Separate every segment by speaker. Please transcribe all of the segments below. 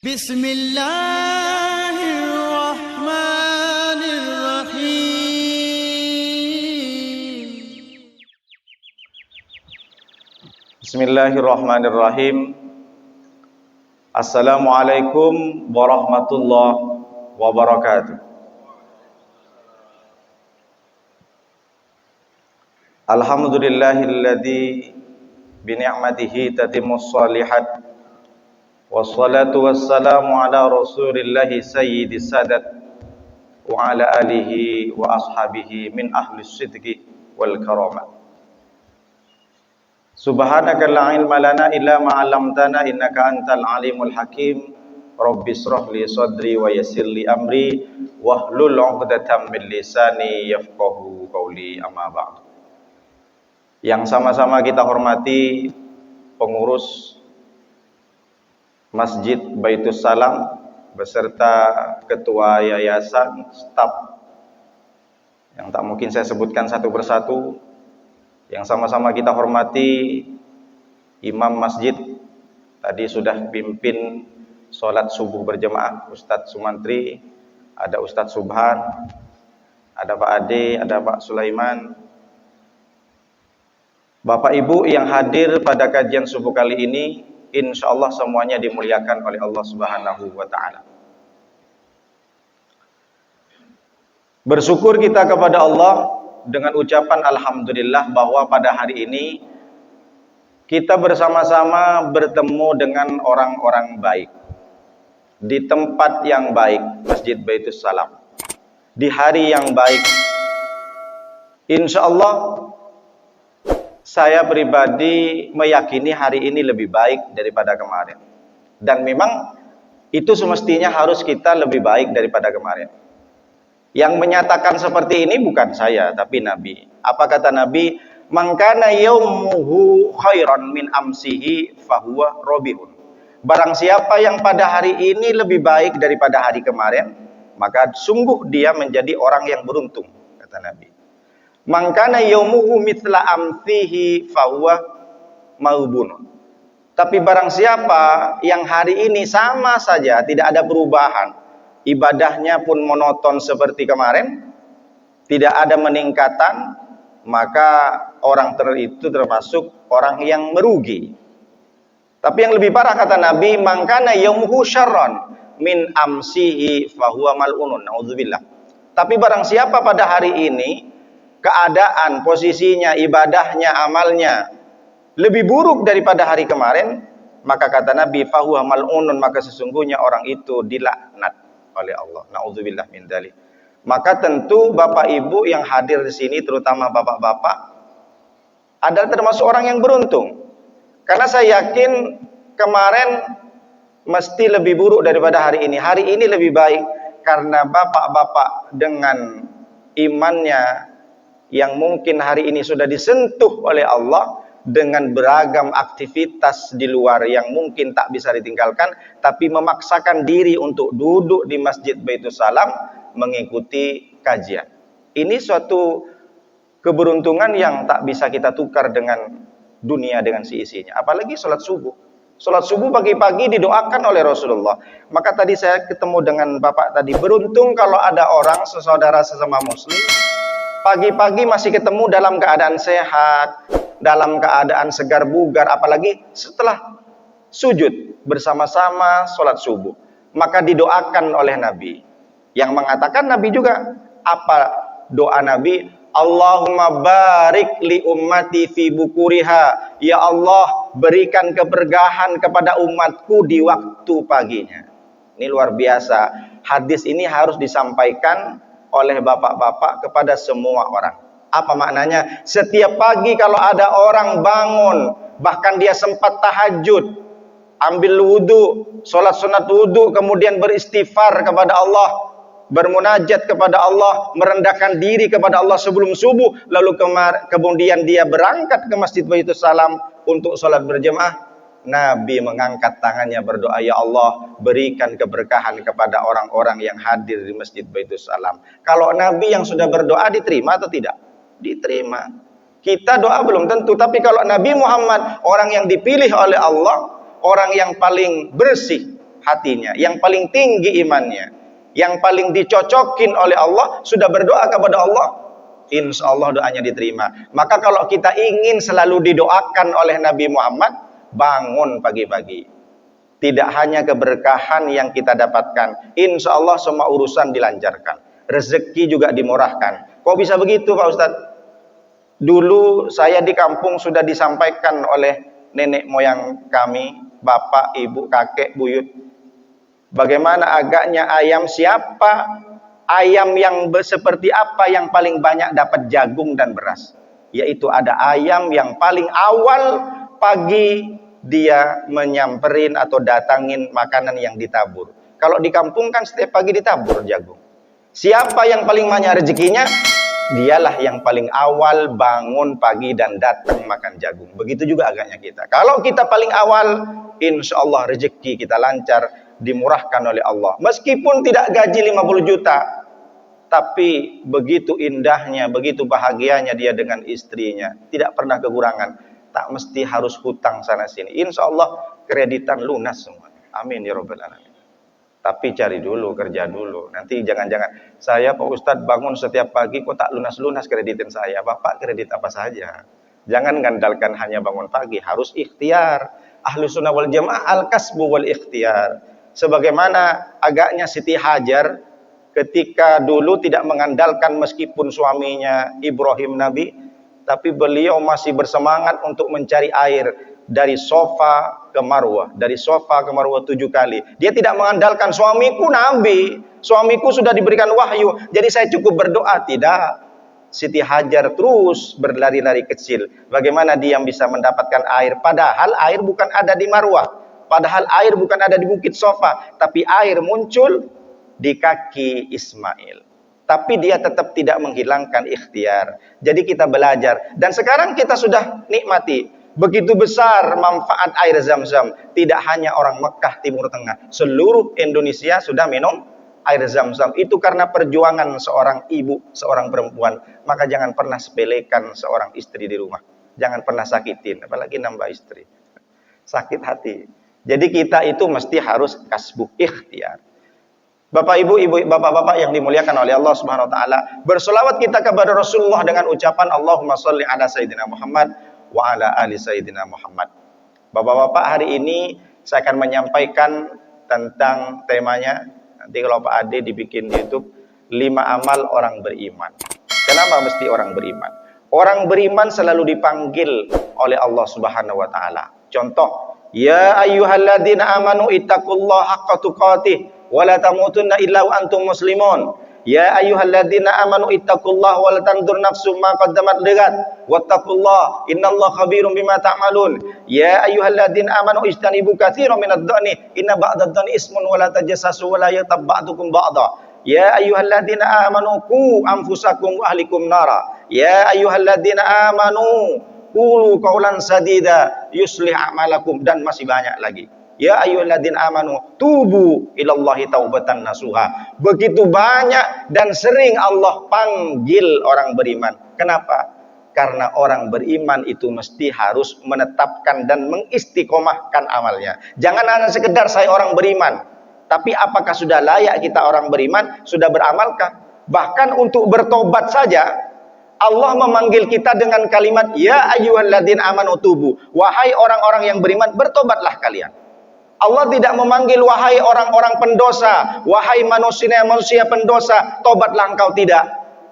Speaker 1: Bismillahirrahmanirrahim. Bismillahirrahmanirrahim. Assalamualaikum warahmatullahi wabarakatuh. Alhamdulillahilladzi bini'matihi tatimmus shalihat. Wassalatu wassalamu ala rasulillahi sayyidis sadat wa ala alihi wa ashabihi min ahlis sidqi wal karamah. Subhanaka la ilma lana illa ma 'allamtana innaka antal alimul hakim. Rabbi shrah li sadri wa yassir li amri wahlul 'uqdatam min lisani yafqahu qawli, amma ba'd. Yang sama-sama kita hormati pengurus Masjid Baitus Salam beserta ketua yayasan, staf yang tak mungkin saya sebutkan satu persatu. Yang sama-sama kita hormati imam masjid, tadi sudah pimpin sholat subuh berjemaah Ustadz Sumantri, ada Ustadz Subhan, ada Pak Ade, ada Pak Sulaiman. Bapak Ibu yang hadir pada kajian subuh kali ini, insya Allah semuanya dimuliakan oleh Allah Subhanahu wa Ta'ala. Bersyukur kita kepada Allah dengan ucapan alhamdulillah bahwa pada hari ini kita bersama-sama bertemu dengan orang-orang baik di tempat yang baik, Masjid Baitus Salam, di hari yang baik. Insya Allah saya pribadi meyakini hari ini lebih baik daripada kemarin, dan memang itu semestinya harus kita lebih baik daripada kemarin. Yang menyatakan seperti ini bukan saya, tapi Nabi. Apa kata Nabi? Man kana yaumuhu khairan min amsihi fahuwa robihun. Barang siapa yang pada hari ini lebih baik daripada hari kemarin, maka sungguh dia menjadi orang yang beruntung, kata Nabi. Man kana yaumuhu mithla amsihi fahuwa maghbunun. Tapi barang siapa yang hari ini sama saja, tidak ada perubahan, ibadahnya pun monoton seperti kemarin, tidak ada meningkatan, maka orang itu termasuk orang yang merugi. Tapi yang lebih parah kata Nabi, mangkana yaumuhu syarran min amsihi fahuwa mal'unun. Nauzubillah. Tapi barang siapa pada hari ini keadaan, posisinya, ibadahnya, amalnya lebih buruk daripada hari kemarin, maka kata Nabi fahuwa mal'unun, maka sesungguhnya orang itu dilaknat oleh Allah. Nauzubillah min dzalik. Maka tentu Bapak Ibu yang hadir di sini, terutama bapak-bapak, adalah termasuk orang yang beruntung. Karena saya yakin kemarin mesti lebih buruk daripada hari ini. Hari ini lebih baik karena bapak-bapak dengan imannya yang mungkin hari ini sudah disentuh oleh Allah dengan beragam aktivitas di luar yang mungkin tak bisa ditinggalkan, tapi memaksakan diri untuk duduk di Masjid Baitus Salam mengikuti kajian. Ini suatu keberuntungan yang tak bisa kita tukar dengan dunia dengan seisinya. Apalagi sholat subuh. Sholat subuh pagi-pagi didoakan oleh Rasulullah. Maka tadi saya ketemu dengan Bapak tadi, beruntung kalau ada orang, sesaudara sesama muslim, pagi-pagi masih ketemu dalam keadaan sehat, dalam keadaan segar bugar, apalagi setelah sujud bersama-sama sholat subuh. Maka didoakan oleh Nabi. Yang mengatakan Nabi juga, apa doa Nabi? Allahumma barik li ummati fi bukuriha. Ya Allah, berikan keberkahan kepada umatku di waktu paginya. Ini luar biasa. Hadis ini harus disampaikan oleh bapak-bapak kepada semua orang. Apa maknanya? Setiap pagi kalau ada orang bangun, bahkan dia sempat tahajud, ambil wudu, sholat sunat wudu, kemudian beristighfar kepada Allah, bermunajat kepada Allah, merendahkan diri kepada Allah sebelum subuh, lalu kemudian dia berangkat ke Masjid Baitus Salam untuk sholat berjemaah, Nabi mengangkat tangannya berdoa, ya Allah, berikan keberkahan kepada orang-orang yang hadir di Masjid Baitus Salam. Kalau Nabi yang sudah berdoa diterima atau tidak? Diterima. Kita doa belum tentu, tapi kalau Nabi Muhammad, orang yang dipilih oleh Allah, orang yang paling bersih hatinya, yang paling tinggi imannya, yang paling dicocokin oleh Allah, sudah berdoa kepada Allah, insya Allah doanya diterima. Maka kalau kita ingin selalu didoakan oleh Nabi Muhammad, bangun pagi-pagi. Tidak hanya keberkahan yang kita dapatkan, insya Allah semua urusan dilancarkan, rezeki juga dimurahkan. Kok bisa begitu Pak Ustadz? Dulu saya di kampung sudah disampaikan oleh nenek moyang kami, bapak, ibu, kakek, buyut, bagaimana agaknya ayam, siapa ayam yang seperti apa yang paling banyak dapat jagung dan beras? Yaitu ada ayam yang paling awal pagi dia menyamperin atau datangin makanan yang ditabur. Kalau di kampung kan setiap pagi ditabur jagung. Siapa yang paling banyak rezekinya? Dialah yang paling awal bangun pagi dan datang makan jagung. Begitu juga agaknya kita. Kalau kita paling awal, insya Allah rezeki kita lancar, dimurahkan oleh Allah. Meskipun tidak gaji 50 juta, tapi begitu indahnya, begitu bahagianya dia dengan istrinya. Tidak pernah kekurangan. Tak mesti harus hutang sana sini. Insya Allah kreditan lunas semua. Amin ya rabbal alamin. Tapi cari dulu, kerja dulu. Nanti jangan-jangan saya Pak Ustadz bangun setiap pagi kok tak lunas-lunas kreditin saya. Bapak kredit apa saja. Jangan ngandalkan hanya bangun pagi, harus ikhtiar. Ahlus sunnah wal jamaah al-kasbu wal ikhtiar. Sebagaimana agaknya Siti Hajar ketika dulu tidak mengandalkan meskipun suaminya Ibrahim Nabi, tapi beliau masih bersemangat untuk mencari air. Dari Sofa ke Marwah, dari Sofa ke Marwah 7 kali. Dia tidak mengandalkan suamiku Nabi, suamiku sudah diberikan wahyu, jadi saya cukup berdoa. Tidak. Siti Hajar terus berlari-lari kecil. Bagaimana dia bisa mendapatkan air? Padahal air bukan ada di Marwah, padahal air bukan ada di Bukit Sofa, tapi air muncul di kaki Ismail. Tapi dia tetap tidak menghilangkan ikhtiar. Jadi kita belajar, dan sekarang kita sudah nikmati. Begitu besar manfaat air Zam-Zam. Tidak hanya orang Mekah Timur Tengah, seluruh Indonesia sudah minum air Zam-Zam. Itu karena perjuangan seorang ibu, seorang perempuan. Maka jangan pernah sepelekan seorang istri di rumah. Jangan pernah sakitin, apalagi nambah istri. Sakit hati. Jadi kita itu mesti harus kasbu ikhtiar. Bapak ibu, bapak-bapak yang dimuliakan oleh Allah Subhanahu wa taala, bersolawat kita kepada Rasulullah dengan ucapan Allahumma sholli ala sayyidina Muhammad wa ala ali sayyidina Muhammad. Bapak-bapak, hari ini saya akan menyampaikan tentang temanya. Nanti kalau Pak Ade dibikin di YouTube, 5 amal orang beriman. Kenapa mesti orang beriman? Orang beriman selalu dipanggil oleh Allah Subhanahu wa taala. Contoh, ya ayyuhalladzina amanu ittaqullaha haqqa tuqatih wa la tamutunna illa wa antum muslimun. Ya ayyuhalladzina amanu ittaqullaha wa la tanzur nafsum ma qaddamat lighat wattaqullaha innallaha khabirum bima ta'malun. Ya ayyuhalladzina amanu ijtanibu katsiran minadh-dhanni inna ba'dadh-dhanni ismun wa la tajassasu wa la yaghtab ba'dukum ba'dha. Ya ayyuhalladzina amanu qu anfusakum wa ahlikum nara. Ya ayyuhalladzina amanu qulu qawlan sadida yuslih a'malakum, dan masih banyak lagi. Ya ayyuhalladzina amanu tubu ilallahi taubatan nasuha. Begitu banyak dan sering Allah panggil orang beriman. Kenapa? Karena orang beriman itu mesti harus menetapkan dan mengistiqomahkan amalnya. Jangan hanya sekedar saya orang beriman, tapi apakah sudah layak kita orang beriman? Sudah beramalkah? Bahkan untuk bertobat saja Allah memanggil kita dengan kalimat ya ayyuhalladzina amanu tubu. Wahai orang-orang yang beriman, bertobatlah kalian. Allah tidak memanggil wahai orang-orang pendosa, wahai manusia pendosa, tobatlah engkau, tidak.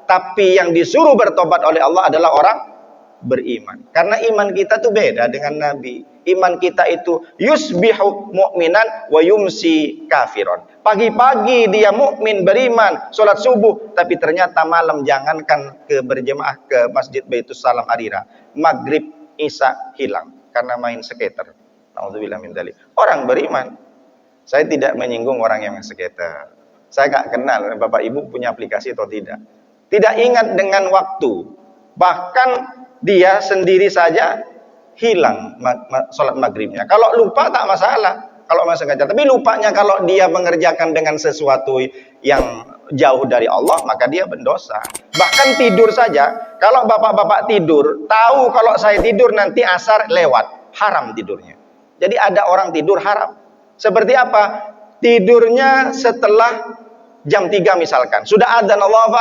Speaker 1: Tapi yang disuruh bertobat oleh Allah adalah orang beriman. Karena iman kita itu beda dengan Nabi. Iman kita itu yusbihu mu'minan wa yumsi kafiron. Pagi-pagi dia mukmin beriman, sholat subuh, tapi ternyata malam jangankan ke berjemaah ke Masjid Baitus Salam Harira, maghrib isya hilang karena main skater. Nauzubillah min dzalik. Orang beriman. Saya tidak menyinggung orang yang skater. Saya nggak kenal Bapak Ibu punya aplikasi atau tidak. Tidak ingat dengan waktu. Bahkan dia sendiri saja hilang sholat maghribnya. Kalau lupa tak masalah. Kalau masih sengaja. Tapi lupanya kalau dia mengerjakan dengan sesuatu yang jauh dari Allah, maka dia berdosa. Bahkan tidur saja. Kalau bapak-bapak tidur, tahu kalau saya tidur nanti asar lewat, haram tidurnya. Jadi ada orang tidur haram. Seperti apa? tidurnya setelah jam 3 misalkan. Sudah adzan Allahu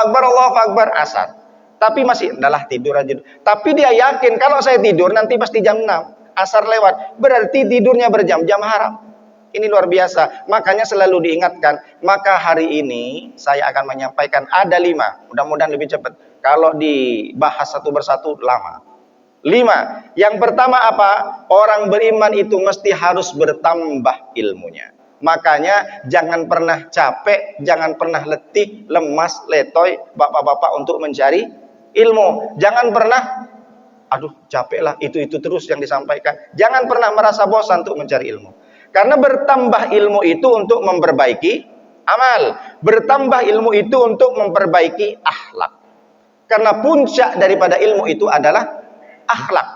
Speaker 1: Akbar, asar. Tapi masih, adalah tidur aja. Tapi dia yakin kalau saya tidur nanti pasti jam 6, asar lewat. Berarti tidurnya berjam-jam haram. Ini luar biasa. Makanya selalu diingatkan. Maka hari ini saya akan menyampaikan ada 5. Mudah-mudahan lebih cepat. Kalau dibahas satu persatu lama. 5. Yang pertama apa? Orang beriman itu mesti harus bertambah ilmunya. Makanya jangan pernah capek, jangan pernah letih, lemas, letoy bapak-bapak untuk mencari ilmu. Jangan pernah aduh capek lah, itu terus yang disampaikan. Jangan pernah merasa bosan untuk mencari ilmu. Karena bertambah ilmu itu untuk memperbaiki amal. Bertambah ilmu itu untuk memperbaiki akhlak. Karena puncak daripada ilmu itu adalah akhlak.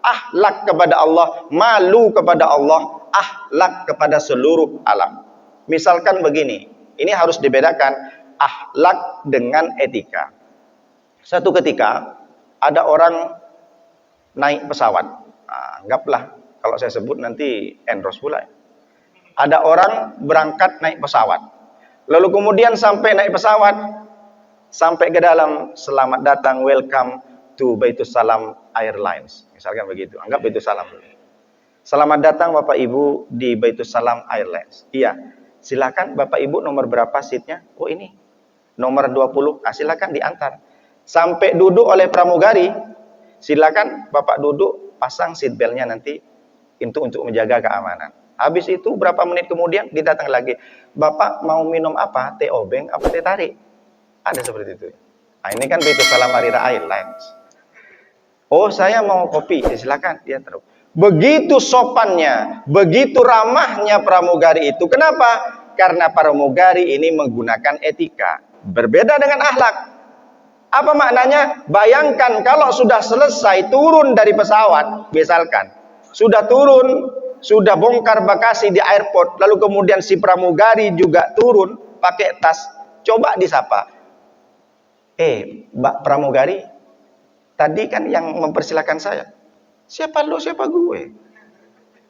Speaker 1: Akhlak kepada Allah, malu kepada Allah, akhlak kepada seluruh alam. Misalkan begini, ini harus dibedakan akhlak dengan etika. Satu ketika ada orang naik pesawat. Nah, anggaplah kalau saya sebut nanti endorse pula. Ada orang berangkat naik pesawat. Lalu kemudian sampai naik pesawat, sampai ke dalam, selamat datang, welcome to Baitus Salam Airlines. Misalkan begitu. Anggap Baitus Salam dulu. Selamat datang Bapak Ibu di Baitus Salam Airlines. Iya. Silakan Bapak Ibu nomor berapa seatnya? Oh ini. Nomor 20. Nah, silakan diantar. Sampai duduk oleh pramugari. Silakan Bapak duduk, pasang seat beltnya nanti untuk menjaga keamanan. Habis itu berapa menit kemudian didatang lagi. Bapak mau minum apa? Teh obeng apa teh tarik? Ada seperti itu. Nah, ini kan Baitus Salam Airlines. Oh, saya mau kopi. Ya, silakan. Ya, terus. Begitu sopannya, begitu ramahnya pramugari itu. Kenapa? Karena pramugari ini menggunakan etika. Berbeda dengan akhlak. Apa maknanya? Bayangkan kalau sudah selesai turun dari pesawat, misalkan. Sudah turun, sudah bongkar bagasi di airport, lalu kemudian si pramugari juga turun pakai tas. Coba disapa. Mbak pramugari, tadi kan yang mempersilahkan saya. Siapa lo, siapa gue?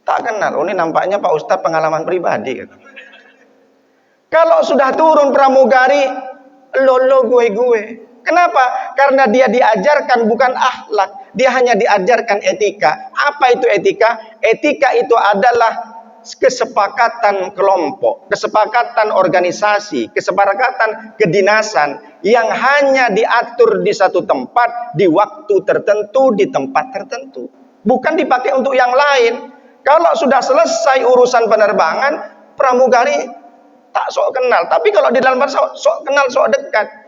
Speaker 1: Tak kenal. Oh, ini nampaknya Pak Ustadz pengalaman pribadi. Kalau sudah turun pramugari, lo gue. Kenapa? Karena dia diajarkan bukan akhlak. Dia hanya diajarkan etika. Apa itu etika? Etika itu adalah kesepakatan kelompok, kesepakatan organisasi, kesepakatan kedinasan yang hanya diatur di satu tempat, di waktu tertentu, di tempat tertentu. Bukan dipakai untuk yang lain. Kalau sudah selesai urusan penerbangan, pramugari tak sok kenal. Tapi kalau di dalam pesawat, sok kenal, sok dekat.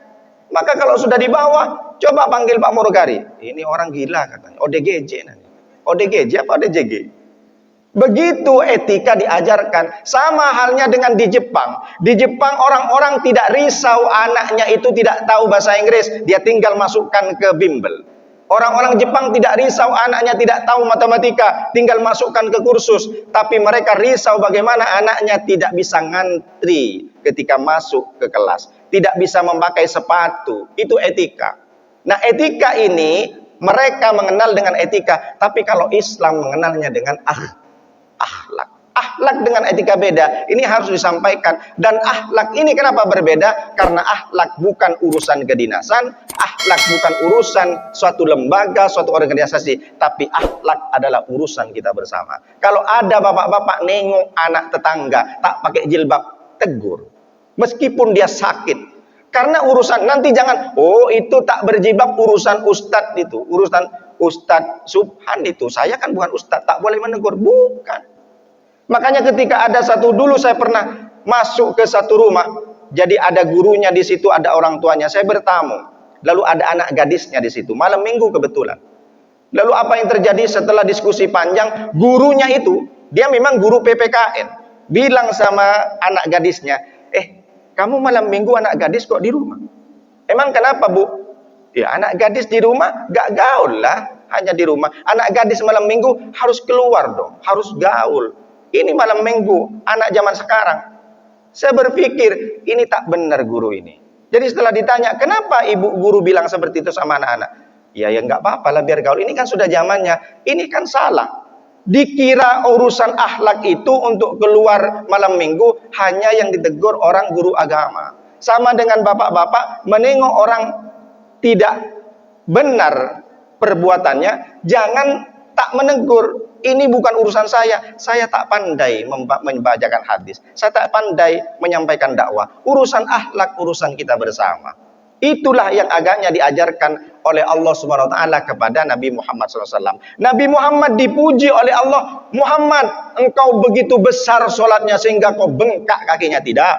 Speaker 1: Maka kalau sudah di bawah, coba panggil Pak Murugari. Ini orang gila katanya. ODGJ nanti. ODGJ apa ODGJ? Begitu etika diajarkan. Sama halnya dengan di Jepang. Di Jepang orang-orang tidak risau anaknya itu tidak tahu bahasa Inggris. Dia tinggal masukkan ke bimbel. Orang-orang Jepang tidak risau anaknya tidak tahu matematika. Tinggal masukkan ke kursus. Tapi mereka risau bagaimana anaknya tidak bisa ngantri ketika masuk ke kelas. Tidak bisa memakai sepatu. Itu etika. Nah, etika ini mereka mengenal dengan etika. Tapi kalau Islam mengenalnya dengan akhlak. Akhlak dengan etika beda. Ini harus disampaikan. Dan akhlak ini kenapa berbeda? Karena akhlak bukan urusan kedinasan. Akhlak bukan urusan suatu lembaga, suatu organisasi. Tapi akhlak adalah urusan kita bersama. Kalau ada bapak-bapak nengok anak tetangga tak pakai jilbab, tegur. Meskipun dia sakit. Karena urusan, nanti jangan, oh itu tak berjilbab urusan ustadz itu. Urusan Ustadz Subhan itu. Saya kan bukan ustadz, tak boleh menegur. Bukan. Makanya ketika ada dulu saya pernah masuk ke satu rumah. Jadi ada gurunya di situ, ada orang tuanya. Saya bertamu. Lalu ada anak gadisnya di situ. Malam minggu kebetulan. Lalu apa yang terjadi setelah diskusi panjang? Gurunya itu, dia memang guru PPKN. Bilang sama anak gadisnya, kamu malam minggu anak gadis kok di rumah? Emang kenapa, Bu? Ya, anak gadis di rumah gak gaul lah, hanya di rumah. Anak gadis malam minggu harus keluar dong, harus gaul. Ini malam minggu, anak zaman sekarang. Saya berpikir, ini tak benar guru ini. Jadi setelah ditanya, kenapa ibu guru bilang seperti itu sama anak-anak? Ya nggak apa-apa lah biar gaul. Ini kan sudah zamannya. Ini kan salah. Dikira urusan akhlak itu untuk keluar malam minggu hanya yang ditegur orang guru agama. Sama dengan bapak-bapak menengok orang tidak benar perbuatannya, jangan tak menegur. Ini bukan urusan saya tak pandai membacakan hadis, saya tak pandai menyampaikan dakwah. Urusan akhlak, urusan kita bersama. Itulah yang agaknya diajarkan oleh Allah Subhanahu wa taala kepada Nabi Muhammad SAW. Nabi Muhammad dipuji oleh Allah. Muhammad, engkau begitu besar solatnya sehingga kau bengkak kakinya. Tidak.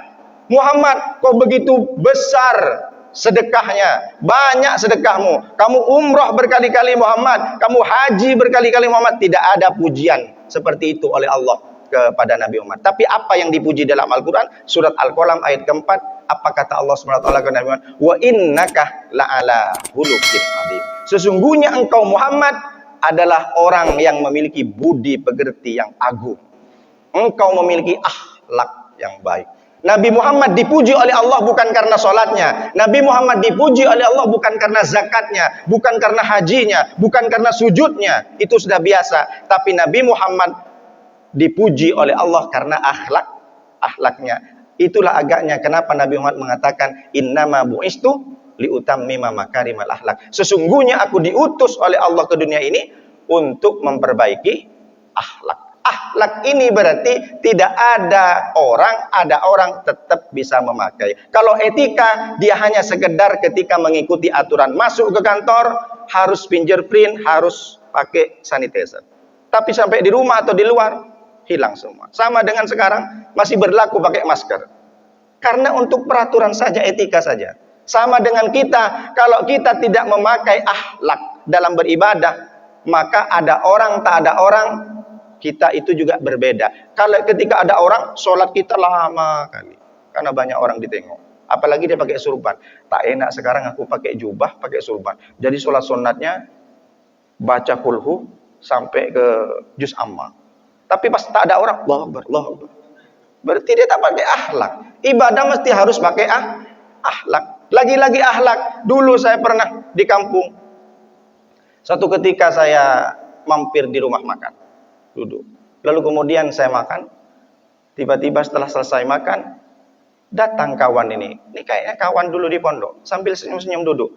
Speaker 1: Muhammad, kau begitu besar sedekahnya, banyak sedekahmu. Kamu umrah berkali-kali Muhammad, kamu haji berkali-kali Muhammad. Tidak ada pujian seperti itu oleh Allah kepada Nabi Muhammad. Tapi apa yang dipuji dalam Al-Quran? Surat Al-Qalam ayat keempat, apa kata Allah SWT kepada Nabi Muhammad? Wa innaka la'ala hulukin azim. Sesungguhnya engkau Muhammad adalah orang yang memiliki budi pekerti yang agung. Engkau memiliki akhlak yang baik. Nabi Muhammad dipuji oleh Allah bukan karena sholatnya. Nabi Muhammad dipuji oleh Allah bukan karena zakatnya, bukan karena hajinya, bukan karena sujudnya. Itu sudah biasa. Tapi Nabi Muhammad dipuji oleh Allah karena akhlaknya. Itulah agaknya kenapa Nabi Muhammad mengatakan innama bu'istu liutammima makarimal akhlak. Sesungguhnya aku diutus oleh Allah ke dunia ini untuk memperbaiki akhlak. Akhlak ini berarti tidak ada orang tetap bisa memakai. Kalau etika, dia hanya sekedar ketika mengikuti aturan masuk ke kantor harus fingerprint, harus pakai sanitizer. Tapi sampai di rumah atau di luar hilang semua. Sama dengan sekarang masih berlaku pakai masker. Karena untuk peraturan saja, etika saja. Sama dengan kita, kalau kita tidak memakai akhlak dalam beribadah, maka ada orang tak ada orang, kita itu juga berbeda. Kalau ketika ada orang, sholat kita lama kali. Karena banyak orang ditengok. Apalagi dia pakai surban. Tak enak sekarang aku pakai jubah, pakai surban. Jadi sholat sunatnya, baca kulhu, sampai ke juz amma. Tapi pas tak ada orang, Allahu Akbar, Allahu Akbar. Berarti dia tak pakai akhlak. Ibadah mesti harus pakai akhlak. Lagi-lagi akhlak. Dulu saya pernah di kampung. Satu ketika saya mampir di rumah makan. Duduk. Lalu kemudian saya makan. Tiba-tiba setelah selesai makan, datang kawan ini. Ini kayaknya kawan dulu di pondok. Sambil senyum-senyum duduk.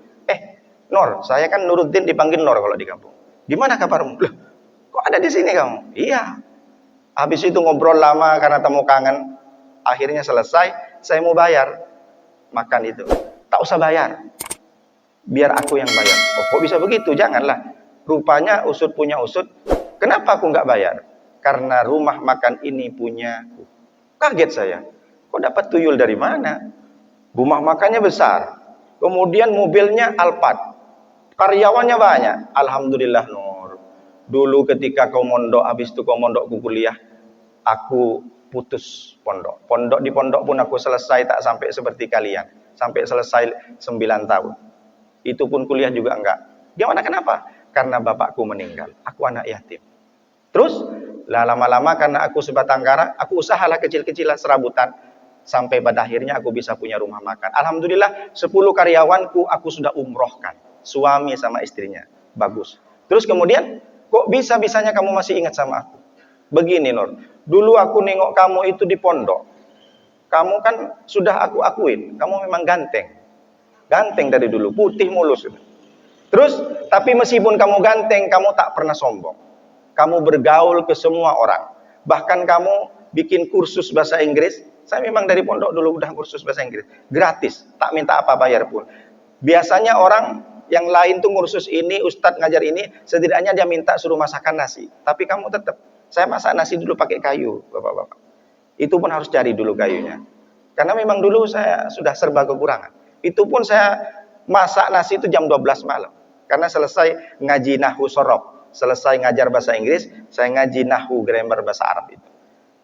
Speaker 1: Nor, saya kan Nuruddin dipanggil Nor kalau di kampung. Gimana kabarmu? Loh, kok ada di sini kamu? Iya. Habis itu ngobrol lama karena temu kangen. Akhirnya selesai, saya mau bayar makan itu. Tak usah bayar. Biar aku yang bayar. Oh, kok bisa begitu? Janganlah. Rupanya usut punya usut. Kenapa aku nggak bayar? Karena rumah makan ini punyaku. Kaget saya. Kok dapat tuyul dari mana? Rumah makannya besar. Kemudian mobilnya Alphard. Karyawannya banyak. Alhamdulillah Nur. Dulu ketika kau mondok, habis itu kau mondok ku kuliah, aku putus pondok. Di pondok pun aku selesai tak sampai seperti kalian. Sampai selesai 9 tahun. Itu pun kuliah juga enggak. Gimana kenapa? Karena bapakku meninggal. Aku anak yatim. Terus lama-lama karena aku sebatang kara, aku usahalah kecil-kecilan serabutan. Sampai pada akhirnya aku bisa punya rumah makan. Alhamdulillah 10 karyawanku aku sudah umrohkan. Suami sama istrinya. Bagus. Terus kemudian, kok bisa-bisanya kamu masih ingat sama aku? Begini Nur, dulu aku nengok kamu itu di pondok. Kamu kan sudah aku akuin, kamu memang ganteng. Ganteng dari dulu, putih mulus. Terus, tapi meskipun kamu ganteng, kamu tak pernah sombong. Kamu bergaul ke semua orang. Bahkan kamu bikin kursus bahasa Inggris. Saya memang dari pondok dulu udah kursus bahasa Inggris. Gratis, tak minta apa bayar pun. Biasanya orang yang lain tuh kursus ini, ustadz ngajar ini, setidaknya dia minta suruh masakan nasi. Tapi kamu tetap, saya masak nasi dulu pakai kayu, bapak-bapak. Itu pun harus cari dulu kayunya. Karena memang dulu saya sudah serba kekurangan. Itu pun saya masak nasi itu jam 12 malam. Karena selesai ngaji Nahwu Sorok, selesai ngajar bahasa Inggris, saya ngaji Nahwu grammar bahasa Arab itu.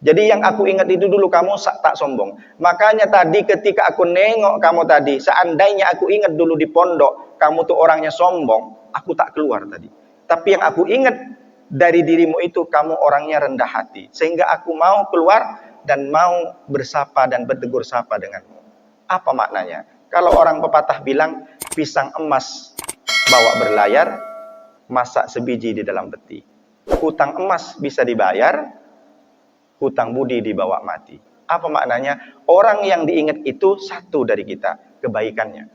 Speaker 1: Jadi yang aku ingat itu dulu kamu tak sombong. Makanya tadi ketika aku nengok kamu tadi, seandainya aku ingat dulu di pondok, kamu tuh orangnya sombong, aku tak keluar tadi. Tapi yang aku ingat dari dirimu itu, kamu orangnya rendah hati. Sehingga aku mau keluar dan mau bersapa dan bertegur sapa denganmu. Apa maknanya? Kalau orang pepatah bilang, pisang emas bawa berlayar, masak sebiji di dalam peti. Hutang emas bisa dibayar, hutang budi dibawa mati. Apa maknanya? Orang yang diingat itu satu dari kita, kebaikannya.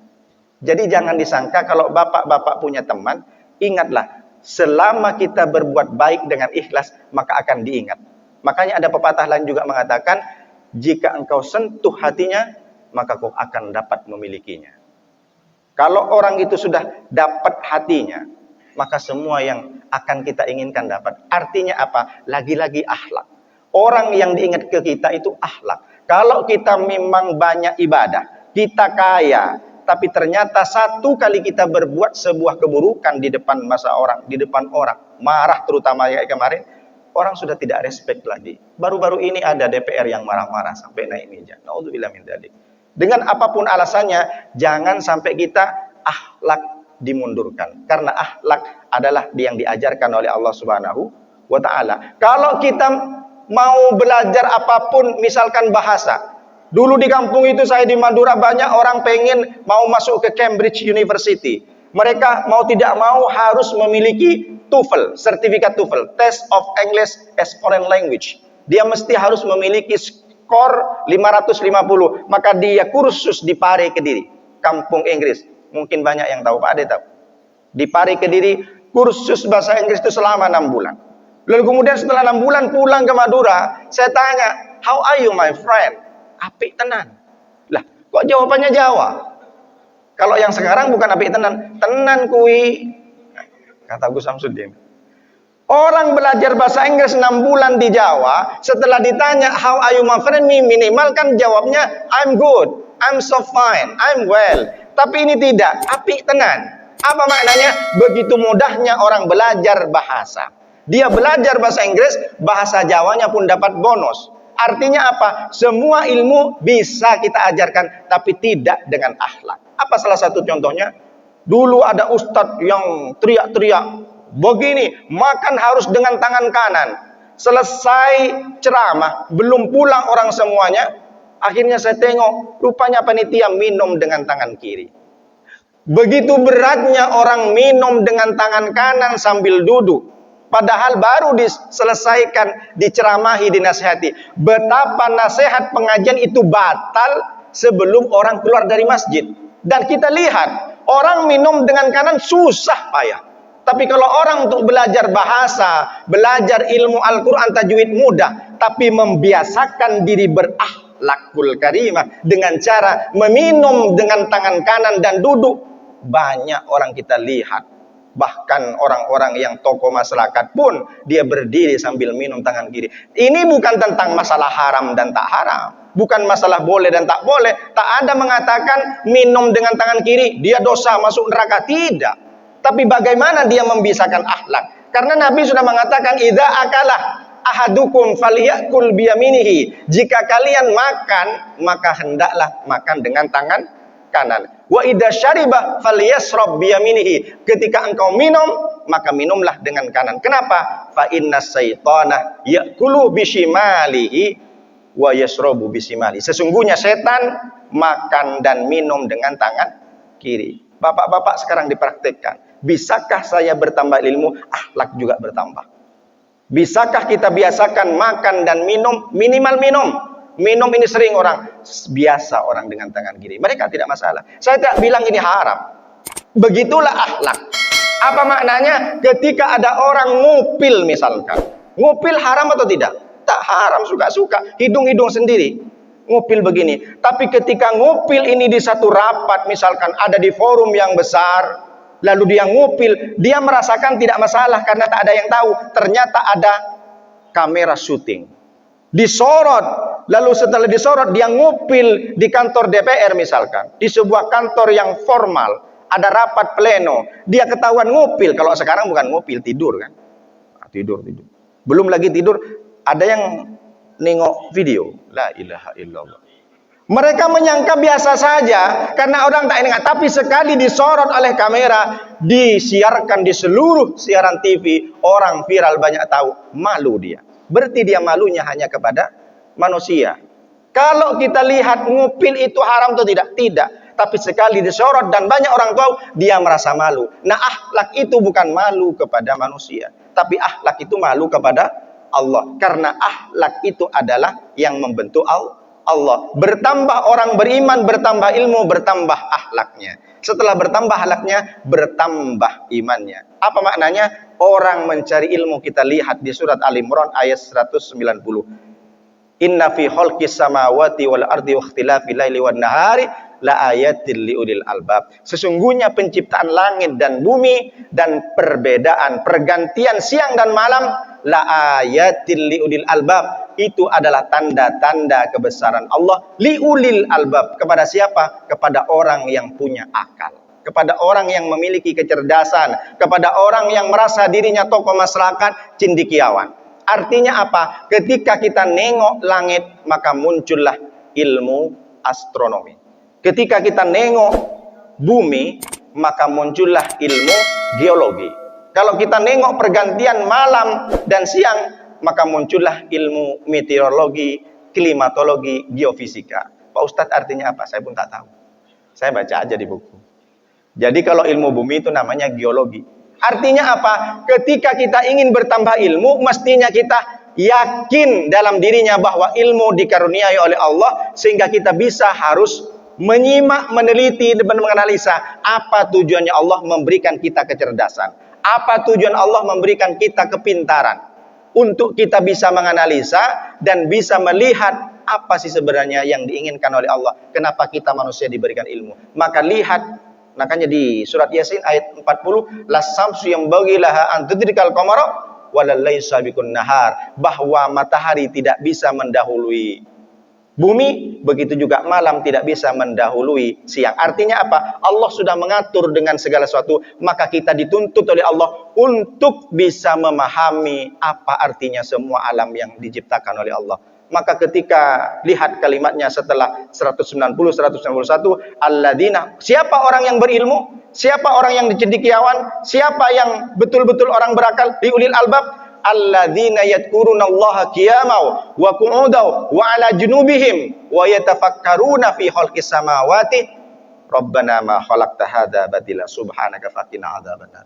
Speaker 1: Jadi jangan disangka kalau bapak-bapak punya teman, ingatlah, selama kita berbuat baik dengan ikhlas, maka akan diingat. Makanya ada pepatah lain juga mengatakan, jika engkau sentuh hatinya, maka kau akan dapat memilikinya. Kalau orang itu sudah dapat hatinya, maka semua yang akan kita inginkan dapat. Artinya apa? Lagi-lagi akhlak. Orang yang diingat ke kita itu akhlak. Kalau kita memang banyak ibadah, kita kaya, tapi ternyata satu kali kita berbuat sebuah keburukan di depan di depan orang, marah terutama ya kemarin, orang sudah tidak respect lagi. Baru-baru ini ada DPR yang marah-marah sampai naik meja. Nauzubillah min dzalik. Dengan apapun alasannya, jangan sampai kita akhlak dimundurkan. Karena akhlak adalah yang diajarkan oleh Allah Subhanahu wa taala. Kalau kita mau belajar apapun, misalkan bahasa. Dulu di kampung itu saya di Madura banyak orang pengen mau masuk ke Cambridge University. Mereka mau tidak mau harus memiliki TOEFL, sertifikat TOEFL, Test of English as Foreign Language. Dia mesti harus memiliki skor 550. Maka dia kursus di Pare Kediri, kampung Inggris. Mungkin banyak yang tahu, Pak Ade tahu. Di Pare Kediri kursus bahasa Inggris itu selama 6 bulan. Lalu kemudian setelah 6 bulan pulang ke Madura, saya tanya, "How are you my friend?" Apik tenan. Lah, kok jawabannya Jawa? Kalau yang sekarang bukan apik tenan, tenan kui. Kata Gus Samsudin. Orang belajar bahasa Inggris 6 bulan di Jawa, setelah ditanya how are you my friend, minimal kan jawabnya I'm good, I'm so fine, I'm well. Tapi ini tidak, apik tenan. Apa maknanya? Begitu mudahnya orang belajar bahasa. Dia belajar bahasa Inggris, bahasa Jawanya pun dapat bonus. Artinya apa? Semua ilmu bisa kita ajarkan, tapi tidak dengan akhlak. Apa salah satu contohnya? Dulu ada ustadz yang teriak-teriak, begini, makan harus dengan tangan kanan. Selesai ceramah, belum pulang orang semuanya, akhirnya saya tengok, rupanya panitia minum dengan tangan kiri. Begitu beratnya orang minum dengan tangan kanan sambil duduk. Padahal baru diselesaikan, diceramahi, dinasihati. Betapa nasihat pengajian itu batal sebelum orang keluar dari masjid. Dan kita lihat, orang minum dengan kanan susah payah. Tapi kalau orang untuk belajar bahasa, belajar ilmu Al-Quran tajwid mudah. Tapi membiasakan diri berakhlakul karimah dengan cara meminum dengan tangan kanan dan duduk. Banyak orang kita lihat. Bahkan orang-orang yang tokoh masyarakat pun dia berdiri sambil minum tangan kiri. Ini bukan tentang masalah haram dan tak haram. Bukan masalah boleh dan tak boleh. Tak ada mengatakan minum dengan tangan kiri dia dosa masuk neraka. Tidak. Tapi bagaimana dia membiasakan akhlak? Karena Nabi sudah mengatakan idza akalah ahadukum falyakul biyaminihi. Jika kalian makan, maka hendaklah makan dengan tangan kanan. Wa idza syariba falyasrab biyaminihi. Ketika engkau minum, maka minumlah dengan kanan. Kenapa? Fa innas syaitana ya'kulu bishimalihi wa yasrabu bisimali. Sesungguhnya setan makan dan minum dengan tangan kiri. Bapak-bapak sekarang dipraktikkan. Bisakah saya bertambah ilmu? Akhlak juga bertambah. Bisakah kita biasakan makan dan minum, minimal minum? Minum ini sering orang biasa orang dengan tangan kiri. Mereka tidak masalah. Saya tidak bilang ini haram. Begitulah akhlak. Apa maknanya? Ketika ada orang ngupil misalkan. Ngupil haram atau tidak? Tak haram, suka-suka. Hidung-hidung sendiri. Ngupil begini. Tapi ketika ngupil ini di satu rapat misalkan ada di forum yang besar. Lalu dia ngupil. Dia merasakan tidak masalah karena tak ada yang tahu. Ternyata ada kamera syuting. Disorot. Lalu setelah disorot dia ngupil di kantor DPR misalkan, di sebuah kantor yang formal, ada rapat pleno, dia ketahuan ngupil. Kalau sekarang bukan ngupil, tidur kan, tidur. Belum lagi tidur, ada yang nengok video. La ilaha illallah. Mereka menyangka biasa saja karena orang tak ingat, tapi sekali disorot oleh kamera, disiarkan di seluruh siaran TV, orang viral banyak tahu, malu dia. Berarti dia malunya hanya kepada manusia. Kalau kita lihat ngupil itu haram atau tidak? Tidak. Tapi sekali disorot dan banyak orang tahu, dia merasa malu. Nah, akhlak itu bukan malu kepada manusia, tapi akhlak itu malu kepada Allah. Karena akhlak itu adalah yang membentuk Allah. Bertambah orang beriman, bertambah ilmu, bertambah akhlaknya. Setelah bertambah akhlaknya, bertambah imannya. Apa maknanya? Orang mencari ilmu, kita lihat di surat Al-Imran ayat 190. Inna fi khalqis samawati wal ardi wa ikhtilafil laili wan nahari la ayatil liulil albab. Sesungguhnya penciptaan langit dan bumi dan perbedaan pergantian siang dan malam la ayatil liulil albab, itu adalah tanda-tanda kebesaran Allah. Liulil albab, kepada siapa? Kepada orang yang punya akal, kepada orang yang memiliki kecerdasan, kepada orang yang merasa dirinya tokoh masyarakat, cendekiawan. Artinya apa? Ketika kita nengok langit, maka muncullah ilmu astronomi. Ketika kita nengok bumi, maka muncullah ilmu geologi. Kalau kita nengok pergantian malam dan siang, maka muncullah ilmu meteorologi, klimatologi, geofisika. Pak Ustadz, artinya apa? Saya pun tak tahu. Saya baca aja di buku. Jadi kalau ilmu bumi itu namanya geologi. Artinya apa? Ketika kita ingin bertambah ilmu, mestinya kita yakin dalam dirinya bahwa ilmu dikaruniai oleh Allah, sehingga kita bisa harus menyimak, meneliti, dan menganalisa apa tujuannya Allah memberikan kita kecerdasan, apa tujuan Allah memberikan kita kepintaran, untuk kita bisa menganalisa dan bisa melihat apa sih sebenarnya yang diinginkan oleh Allah. Kenapa kita manusia diberikan ilmu? Maka lihat, makanya di surat Yasin ayat 40, las-samsu yanbaghi laha an tudrikal qamara walal lail sabiqun nahar, bahwa matahari tidak bisa mendahului bumi, begitu juga malam tidak bisa mendahului siang. Artinya apa? Allah sudah mengatur dengan segala sesuatu, maka kita dituntut oleh Allah untuk bisa memahami apa artinya semua alam yang diciptakan oleh Allah. Maka ketika lihat kalimatnya setelah 190, 191, alladzina, siapa orang yang berilmu, siapa orang yang cendekiawan, siapa yang betul-betul orang berakal, liulil albab, alladzina yadhkurunallaha qiyaman wa qu'udan wa ala junubihim wa yatafakkaruna fi khalqis samawati rabbana ma khalaqta hadza batila subhanaka faqina adzabannar.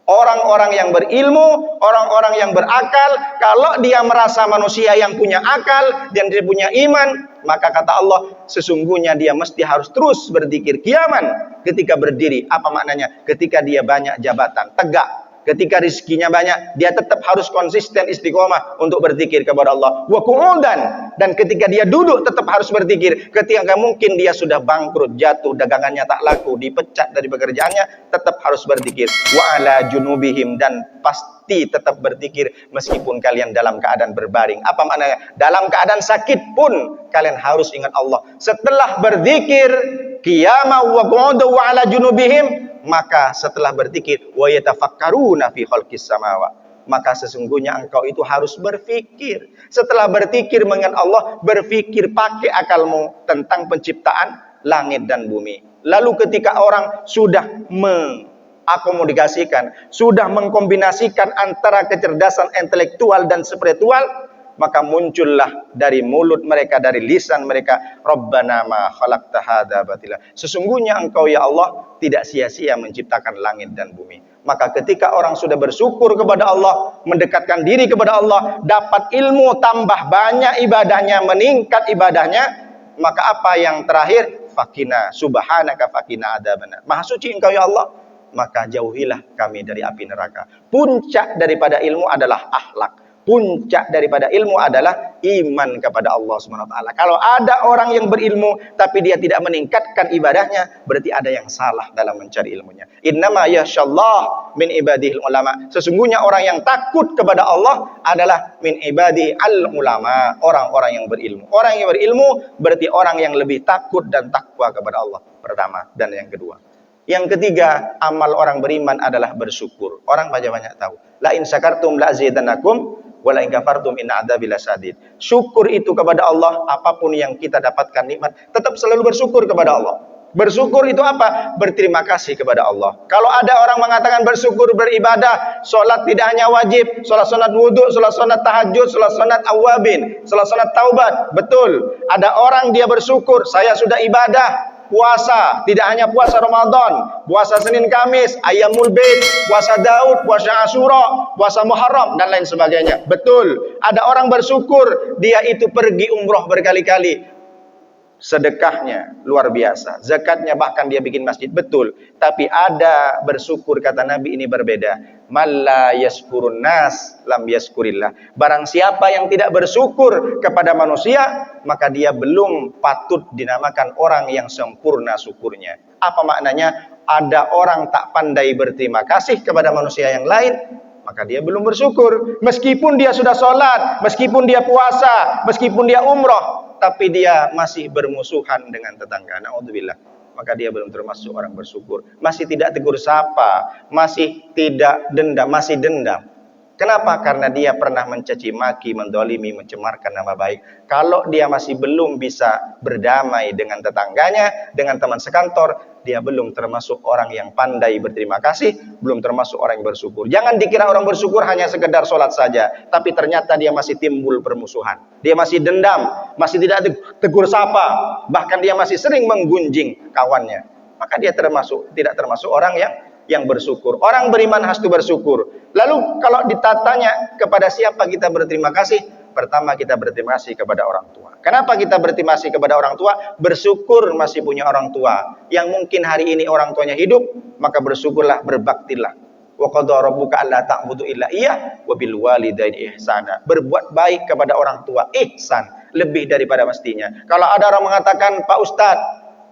Speaker 1: Orang-orang yang berilmu, orang-orang yang berakal, kalau dia merasa manusia yang punya akal dan dia punya iman, maka kata Allah, sesungguhnya dia mesti harus terus berzikir qiyaman ketika berdiri. Apa maknanya? Ketika dia banyak jabatan, tegak. Ketika rizkinya banyak, dia tetap harus konsisten istiqomah untuk berzikir kepada Allah. Wa qu'udan, dan ketika dia duduk tetap harus berzikir. Ketika mungkin dia sudah bangkrut, jatuh, dagangannya tak laku, dipecat dari pekerjaannya, tetap harus berzikir. Wa ala junubihim, dan pasti tetap berzikir meskipun kalian dalam keadaan berbaring. Apa maknanya? Dalam keadaan sakit pun kalian harus ingat Allah. Setelah berzikir qiyama wa qu'udan wa ala junubihim, maka setelah berzikir wa yatafakkaruna fi khalqis samawati, maka sesungguhnya engkau itu harus berfikir. Setelah berzikir mengingat Allah, berfikir pakai akalmu tentang penciptaan langit dan bumi. Lalu ketika orang sudah mengakomodasikan, sudah mengkombinasikan antara kecerdasan intelektual dan spiritual, maka muncullah dari mulut mereka, dari lisan mereka, Rabbana ma khalaqta hadza batila. Sesungguhnya engkau ya Allah tidak sia-sia menciptakan langit dan bumi. Maka ketika orang sudah bersyukur kepada Allah, mendekatkan diri kepada Allah, dapat ilmu, tambah banyak ibadahnya, meningkat ibadahnya, maka apa yang terakhir? Fakina subhanaka fakina adzabannar. Maha suci engkau ya Allah, maka jauhilah kami dari api neraka. Puncak daripada ilmu adalah akhlak. Puncak daripada ilmu adalah iman kepada Allah SWT. Kalau ada orang yang berilmu tapi dia tidak meningkatkan ibadahnya, berarti ada yang salah dalam mencari ilmunya. Innama yasyallah min ibadihil ulama. Sesungguhnya orang yang takut kepada Allah adalah min ibadihi al ulama, orang-orang yang berilmu. Orang yang berilmu berarti orang yang lebih takut dan takwa kepada Allah. Pertama, dan yang kedua. Yang ketiga, amal orang beriman adalah bersyukur. Orang banyak-banyak tahu. La in syakartum la azidannakum wala in kafartum inna adzabi lasyadid. Syukur itu kepada Allah, apapun yang kita dapatkan nikmat, tetap selalu bersyukur kepada Allah. Bersyukur itu apa? Berterima kasih kepada Allah. Kalau ada orang mengatakan bersyukur beribadah, sholat tidak hanya wajib, sholat wudhu, sholat tahajud, sholat awabin, sholat taubat. Betul. Ada orang dia bersyukur, saya sudah ibadah, puasa, tidak hanya puasa Ramadan, puasa Senin Kamis, Ayyamul Bait, puasa Daud, puasa Asyura, puasa Muharram dan lain sebagainya. Betul, ada orang bersyukur dia itu pergi umroh berkali-kali. Sedekahnya luar biasa, zakatnya bahkan dia bikin masjid, betul. Tapi ada bersyukur, kata Nabi, ini berbeda. Malla yaskurun nas lam yaskurillah. Barang siapa yang tidak bersyukur kepada manusia, maka dia belum patut dinamakan orang yang sempurna syukurnya. Apa maknanya? Ada orang tak pandai berterima kasih kepada manusia yang lain, maka dia belum bersyukur. Meskipun dia sudah sholat, meskipun dia puasa, meskipun dia umroh, tapi dia masih bermusuhan dengan tetangga, naudzubillah, maka dia belum termasuk orang bersyukur. Masih tidak tegur sapa, masih tidak dendam, masih dendam. Kenapa? Karena dia pernah mencaci maki, mendolimi, mencemarkan nama baik. Kalau dia masih belum bisa berdamai dengan tetangganya, dengan teman sekantor, dia belum termasuk orang yang pandai berterima kasih, belum termasuk orang yang bersyukur. Jangan dikira orang bersyukur hanya sekedar sholat saja, tapi ternyata dia masih timbul permusuhan. Dia masih dendam, masih tidak tegur sapa, bahkan dia masih sering menggunjing kawannya. Maka dia tidak termasuk orang yang bersyukur. Orang beriman harus bersyukur. Lalu kalau ditatanya kepada siapa kita berterima kasih, pertama kita berterima kasih kepada orang tua. Kenapa kita berterima kasih kepada orang tua? Bersyukur masih punya orang tua. Yang mungkin hari ini orang tuanya hidup, maka bersyukurlah, berbaktilah. Wa qadara rabbuka alla ta'budu illa iyyah wa bil walidaini ihsana. Berbuat baik kepada orang tua, ihsan, lebih daripada mestinya. Kalau ada orang mengatakan, Pak Ustadz,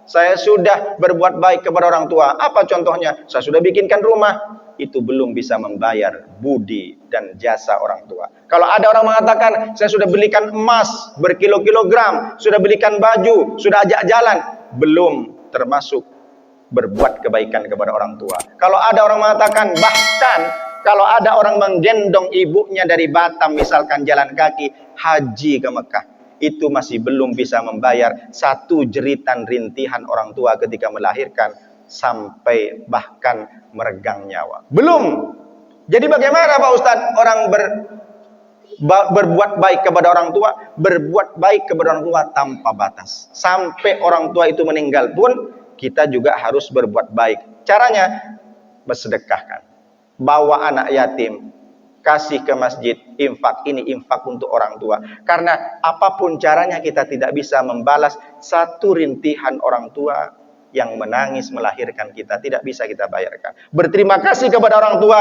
Speaker 1: saya sudah berbuat baik kepada orang tua. Apa contohnya? Saya sudah bikinkan rumah. Itu belum bisa membayar budi dan jasa orang tua. Kalau ada orang mengatakan, saya sudah belikan emas berkilo-kilogram, sudah belikan baju, sudah ajak jalan, belum termasuk berbuat kebaikan kepada orang tua. Kalau ada orang mengatakan, bahkan kalau ada orang menggendong ibunya dari Batam, misalkan jalan kaki, haji ke Mekah, itu masih belum bisa membayar satu jeritan rintihan orang tua ketika melahirkan, sampai bahkan meregang nyawa. Belum. Jadi bagaimana Pak Ustadz orang berbuat baik kepada orang tua, berbuat baik kepada orang tua tanpa batas. Sampai orang tua itu meninggal pun kita juga harus berbuat baik. Caranya bersedekahkan. Bawa anak yatim, kasih ke masjid, infak. Ini infak untuk orang tua. Karena apapun caranya kita tidak bisa membalas satu rintihan orang tua yang menangis melahirkan kita, tidak bisa kita bayarkan. Berterima kasih kepada orang tua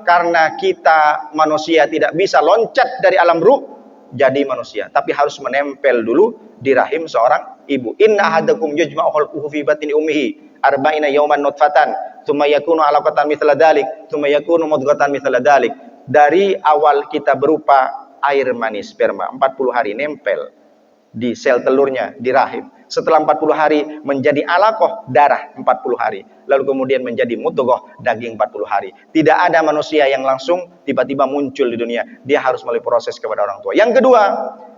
Speaker 1: karena kita manusia tidak bisa loncat dari alam ruh jadi manusia, tapi harus menempel dulu di rahim seorang ibu. Inna ahadakum yujma'u khalquhu fi batni ummihi arba'ina yawman nutfatan tsumma yakunu 'alaqatan mithla dzalik tsumma yakunu mudghatan mithla dzalik. Dari awal kita berupa air mani sperma, 40 hari nempel di sel telurnya di rahim. Setelah 40 hari menjadi alaqah, darah 40 hari. Lalu kemudian menjadi mudghah, daging 40 hari. Tidak ada manusia yang langsung tiba-tiba muncul di dunia. Dia harus melalui proses kepada orang tua. Yang kedua,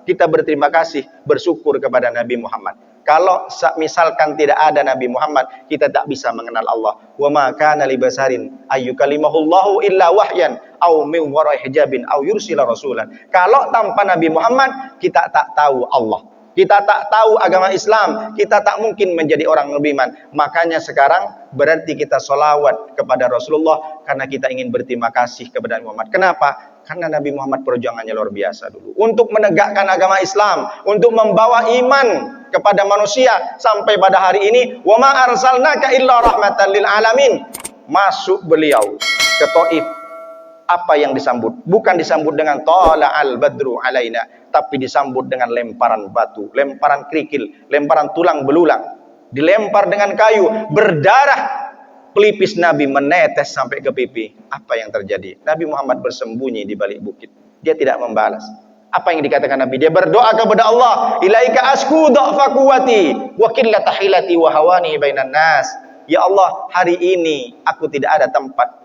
Speaker 1: kita berterima kasih, bersyukur kepada Nabi Muhammad. Kalau misalkan tidak ada Nabi Muhammad, kita tak bisa mengenal Allah. Wa ma kana li basarin ayyukalimahullahu illa wahyan aw min wara'i hijabin aw yursila rasulan. Kalau tanpa Nabi Muhammad, kita tak tahu Allah. Kita tak tahu agama Islam, kita tak mungkin menjadi orang beriman. Makanya sekarang berarti kita sholawat kepada Rasulullah karena kita ingin berterima kasih kepada Nabi Muhammad. Kenapa? Karena Nabi Muhammad perjuangannya luar biasa dulu. Untuk menegakkan agama Islam, untuk membawa iman kepada manusia sampai pada hari ini. Wa ma arsalnaka illa rahmatan lil alamin. Masuk beliau ke Taif. Apa yang disambut? Bukan disambut dengan tala'al badru alaina, tapi disambut dengan lemparan batu, lemparan kerikil, lemparan tulang belulang, dilempar dengan kayu, berdarah, pelipis Nabi menetes sampai ke pipi. Apa yang terjadi? Nabi Muhammad bersembunyi di balik bukit. Dia tidak membalas. Apa yang dikatakan Nabi? Dia berdoa kepada Allah, ilaika asku dha'fa quwwati wa qillata hilati wa hawani bainan nas. Ya Allah, hari ini aku tidak ada tempat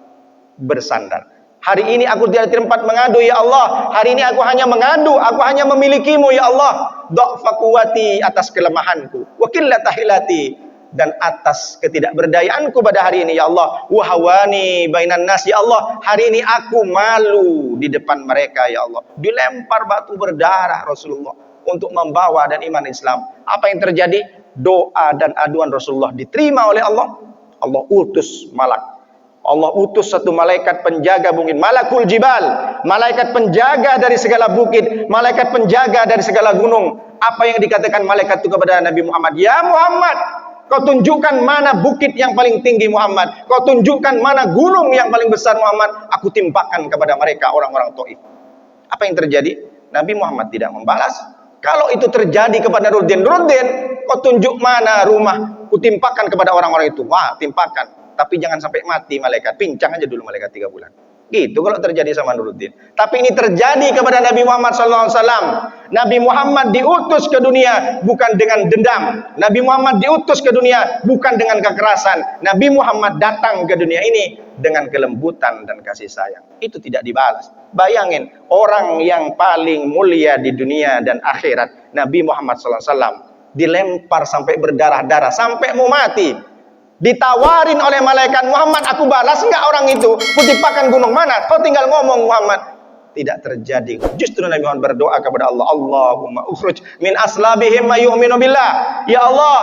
Speaker 1: bersandar. Hari ini aku tidak ada tempat mengadu, ya Allah. Hari ini aku hanya mengadu, aku hanya memilikimu, ya Allah. Dha'fa quwwati, atas kelemahanku, wa qillata hilati, dan atas ketidakberdayaanku pada hari ini, ya Allah. Wa hawani bainan nas, ya Allah. Hari ini aku malu di depan mereka, ya Allah. Dilempar batu berdarah Rasulullah untuk membawa dan iman Islam. Apa yang terjadi? doa dan aduan Rasulullah diterima oleh Allah, Allah utus malak. Allah utus satu malaikat penjaga bukit, malakul jibal, malaikat penjaga dari segala bukit, malaikat penjaga dari segala gunung. Apa yang dikatakan malaikat itu kepada Nabi Muhammad? Ya Muhammad, kau tunjukkan mana bukit yang paling tinggi Muhammad, kau tunjukkan mana gunung yang paling besar Muhammad, aku timpakan kepada mereka orang-orang Taif. Apa yang terjadi? Nabi Muhammad tidak membalas. Kalau itu terjadi kepada Nuruddin, kau tunjuk mana rumah, ku timpakan kepada orang-orang itu. Wah, timpakan. Tapi jangan sampai mati malaikat, pincang aja dulu malaikat 3 bulan. Gitu kalau terjadi sama Nuruddin. Tapi ini terjadi kepada Nabi Muhammad SAW. Nabi Muhammad diutus ke dunia bukan dengan dendam. Nabi Muhammad diutus ke dunia bukan dengan kekerasan. Nabi Muhammad datang ke dunia ini dengan kelembutan dan kasih sayang. Itu tidak dibalas. Bayangin, orang yang paling mulia di dunia dan akhirat, Nabi Muhammad SAW, dilempar sampai berdarah-darah, sampai mau mati. Ditawarin oleh malaikat, Muhammad, aku balas enggak orang itu? Kutimpakan gunung mana? Kau tinggal ngomong Muhammad. Tidak terjadi. Justru Nabi Muhammad berdoa kepada Allah, Allahumma ukhruj min aslabihim ma yu'minu billah. Ya Allah,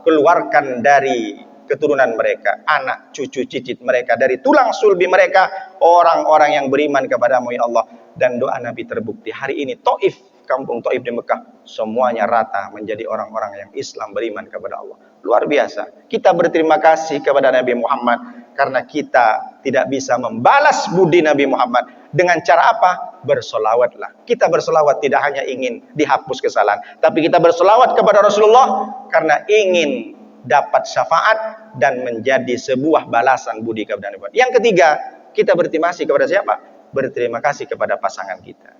Speaker 1: keluarkan dari keturunan mereka, anak, cucu, cicit mereka, dari tulang sulbi mereka, orang-orang yang beriman kepadamu ya Allah. Dan doa Nabi terbukti. Hari ini Taif, kampung Taif di Mekah, semuanya rata menjadi orang-orang yang Islam, beriman kepada Allah. Luar biasa. Kita berterima kasih kepada Nabi Muhammad karena kita tidak bisa membalas budi Nabi Muhammad. Dengan cara apa? Bersolawatlah. Kita bersolawat tidak hanya ingin dihapus kesalahan, tapi kita bersolawat kepada Rasulullah karena ingin dapat syafaat dan menjadi sebuah balasan budi kepada Nabi Muhammad. Yang ketiga, kita berterima kasih kepada siapa? Berterima kasih kepada pasangan kita.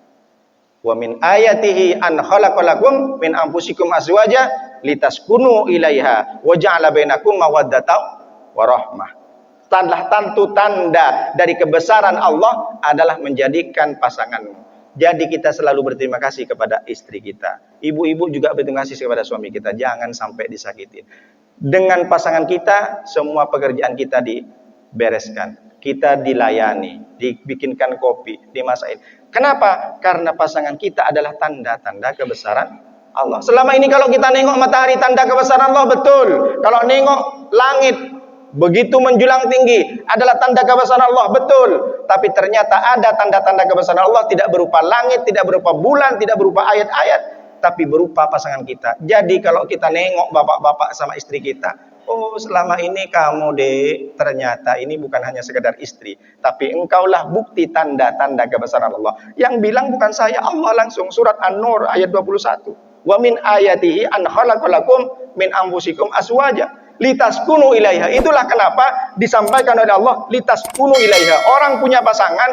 Speaker 1: Wa min ayatihi an khalaqalakum min anfusikum azwaja litaskunu ilaiha wa ja'ala bainakum mawaddatan wa rahmah. Tentu tanda dari kebesaran Allah adalah menjadikan pasanganmu. Jadi kita selalu berterima kasih kepada istri kita. Ibu-ibu juga berterima kasih kepada suami kita. Jangan sampai disakitin. Dengan pasangan kita, semua pekerjaan kita dibereskan. Kita dilayani, dibikinkan kopi, dimasakin. Kenapa? Karena pasangan kita adalah tanda-tanda kebesaran Allah. Selama ini kalau kita nengok matahari, tanda kebesaran Allah, betul. Kalau nengok langit, begitu menjulang tinggi, adalah tanda kebesaran Allah, betul. Tapi ternyata ada tanda-tanda kebesaran Allah tidak berupa langit, tidak berupa bulan, tidak berupa ayat-ayat, tapi berupa pasangan kita. Jadi kalau kita nengok bapak-bapak sama istri kita, oh selama ini kamu dek, ternyata ini bukan hanya sekedar istri, tapi engkaulah bukti tanda-tanda kebesaran Allah. Yang bilang bukan saya, Allah langsung. Surat An-Nur ayat 21. Wa min ayatihi an khalaqalakum min anfusikum azwaja litaskunu ilaiha. Itulah kenapa disampaikan oleh Allah litaskunu ilaiha. Orang punya pasangan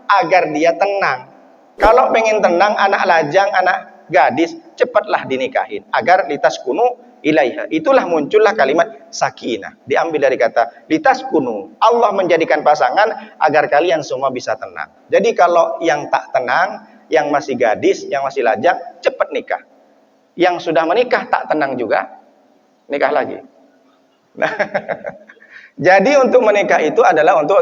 Speaker 1: agar dia tenang. Kalau pengen tenang, anak lajang, anak gadis, cepatlah dinikahin agar litaskunu ilaiha. Itulah muncullah kalimat sakinah. Diambil dari kata litaskunu. Allah menjadikan pasangan agar kalian semua bisa tenang. Jadi kalau yang tak tenang, yang masih gadis, yang masih lajang, cepat nikah. Yang sudah menikah tak tenang juga, nikah lagi. Nah, jadi untuk menikah itu adalah untuk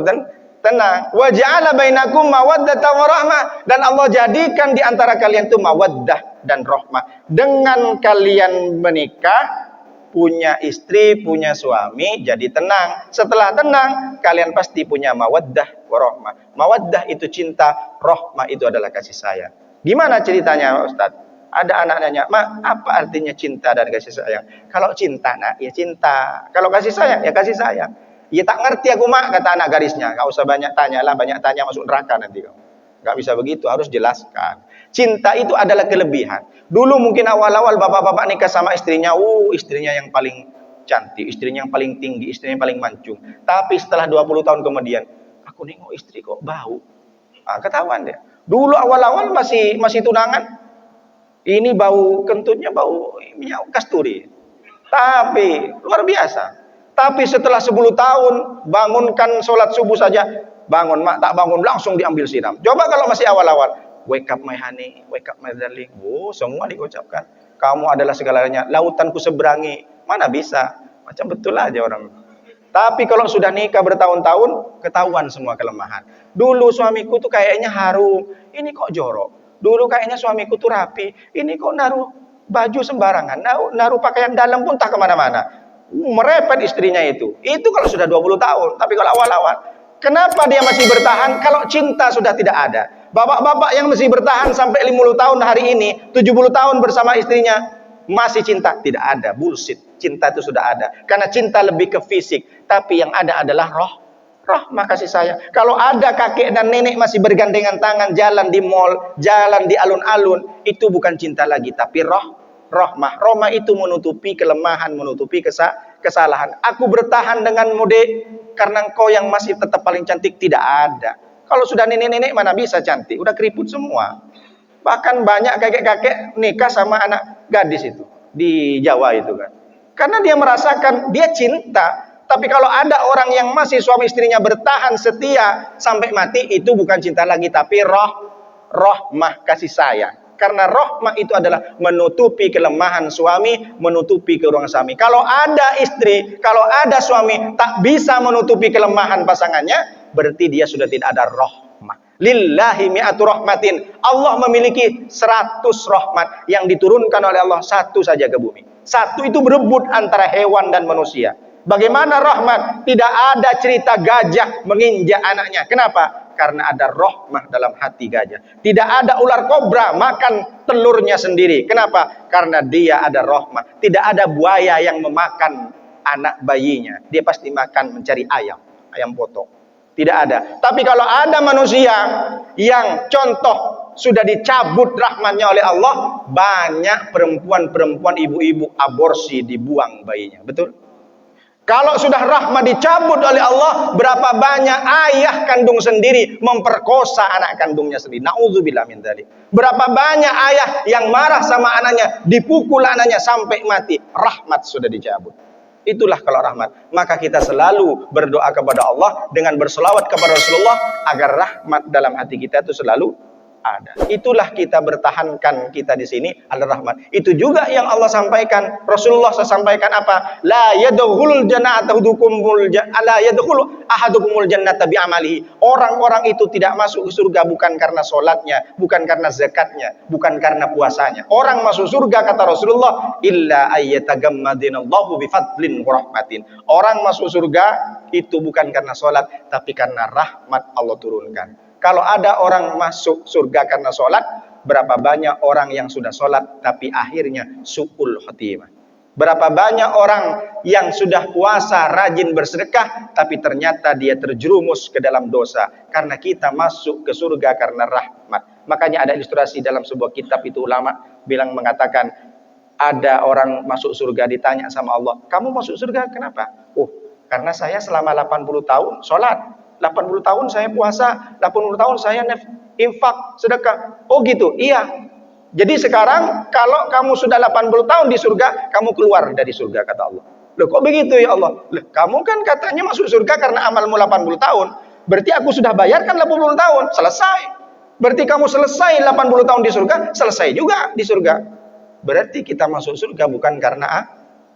Speaker 1: tenang. Wa ja'ala bainakum mawaddatan wa rahmah, dan Allah jadikan di antara kalian itu mawaddah dan rahmah. Dengan kalian menikah, punya istri, punya suami, jadi tenang. Setelah tenang, kalian pasti punya mawaddah wa rahmah. Mawaddah itu cinta, rahmah itu adalah kasih sayang. Gimana ceritanya, Ustaz? Ada anak nanya, "Ma, apa artinya cinta dan kasih sayang?" Kalau cinta, nak, ya cinta. Kalau kasih sayang, ya kasih sayang. Ya tak ngerti aku, Mak, kata anak garisnya. Gak usah banyak tanya lah, banyak tanya masuk neraka nanti kau. Gak bisa begitu, harus jelaskan. Cinta itu adalah kelebihan. Dulu mungkin awal-awal bapak-bapak nikah sama istrinya, istrinya yang paling cantik, istrinya yang paling tinggi, istrinya yang paling mancung. Tapi setelah 20 tahun kemudian, aku nengok istri kok bau. Ketahuan deh. Dulu awal-awal masih tunangan, ini bau kentutnya bau minyak kasturi. Tapi luar biasa. Tapi setelah 10 tahun, bangunkan sholat subuh saja, bangun mak, tak bangun langsung diambil siram. Coba kalau masih awal-awal, wake up my honey, wake up my darling. Semua diucapkan. Kamu adalah segalanya, lautanku seberangi. Mana bisa? Macam betul aja orang. Tapi kalau sudah nikah bertahun-tahun, ketahuan semua kelemahan. Dulu suamiku tuh kayaknya harum, ini kok jorok. Dulu kayaknya suamiku tuh rapi, ini kok naruh baju sembarangan, naruh pakaian dalam pun tak kemana-mana. Merepet istrinya itu. Itu kalau sudah 20 tahun. Tapi kalau awal-awal, kenapa dia masih bertahan kalau cinta sudah tidak ada? Bapak-bapak yang masih bertahan sampai 50 tahun hari ini, 70 tahun bersama istrinya, masih cinta? Tidak ada, bullshit. Cinta itu sudah ada. Karena cinta lebih ke fisik. Tapi yang ada adalah rahmah kasih sayang. Kalau ada kakek dan nenek masih bergandengan tangan jalan di mall, jalan di alun-alun, itu bukan cinta lagi, tapi rahmah. Rahmah itu menutupi kelemahan, menutupi kesalahan. Aku bertahan denganmu, Dek, karena engkau yang masih tetap paling cantik. Tidak ada. Kalau sudah nenek-nenek mana bisa cantik, udah keriput semua. Bahkan banyak kakek-kakek nikah sama anak gadis itu di Jawa itu kan. Karena dia merasakan dia cinta. Tapi kalau ada orang yang masih suami istrinya bertahan setia sampai mati, itu bukan cinta lagi, tapi rahmah kasih sayang. Karena rahmah itu adalah menutupi kelemahan suami, menutupi kekurangan suami. Kalau ada istri, kalau ada suami tak bisa menutupi kelemahan pasangannya, berarti dia sudah tidak ada rahmah. Lillahi mi'atu rahmatin. Allah memiliki 100 rahmat yang diturunkan oleh Allah, satu saja ke bumi. Satu itu berebut antara hewan dan manusia. Bagaimana rahmat? Tidak ada cerita gajah menginjak anaknya. Kenapa? Karena ada rahmah dalam hati gajah. Tidak ada ular kobra makan telurnya sendiri. Kenapa? Karena dia ada rahmah. Tidak ada buaya yang memakan anak bayinya. Dia pasti makan mencari ayam potong. Tidak ada. Tapi kalau ada manusia yang contoh sudah dicabut rahmatnya oleh Allah, banyak perempuan-perempuan, ibu-ibu aborsi, dibuang bayinya. Betul? Kalau sudah rahmat dicabut oleh Allah, berapa banyak ayah kandung sendiri memperkosa anak kandungnya sendiri. Na'udzubillah min dzalik. Berapa banyak ayah yang marah sama anaknya, dipukul anaknya sampai mati. Rahmat sudah dicabut. Itulah kalau rahmat. Maka kita selalu berdoa kepada Allah dengan berselawat kepada Rasulullah agar rahmat dalam hati kita itu selalu ada. Itulah kita bertahankan kita di sini adalah rahmat. Itu juga yang Allah sampaikan. Rasulullah sampaikan apa? La yadkhulul jannata la yadkhulu ahadukumul jannata bi amalihi. Orang-orang itu tidak masuk ke surga bukan karena salatnya, bukan karena zakatnya, bukan karena puasanya. Orang masuk surga kata Rasulullah illa ayyatagammadinallahu bi fadlin wa rahmatin. Orang masuk surga itu bukan karena salat tapi karena rahmat Allah turunkan. Kalau ada orang masuk surga karena sholat, berapa banyak orang yang sudah sholat tapi akhirnya su'ul khotimah. Berapa banyak orang yang sudah puasa, rajin bersedekah, tapi ternyata dia terjerumus ke dalam dosa. Karena kita masuk ke surga karena rahmat. Makanya ada ilustrasi dalam sebuah kitab itu ulama mengatakan, ada orang masuk surga ditanya sama Allah, kamu masuk surga kenapa? Oh, karena saya selama 80 tahun sholat. 80 tahun saya puasa, 80 tahun saya infak, sedekah. Oh gitu, iya. Jadi sekarang kalau kamu sudah 80 tahun di surga, kamu keluar dari surga kata Allah. Loh kok begitu ya Allah? Loh, kamu kan katanya masuk surga karena amalmu 80 tahun. Berarti aku sudah bayarkan 80 tahun, selesai. Berarti kamu selesai 80 tahun di surga, selesai juga di surga. Berarti kita masuk surga bukan karena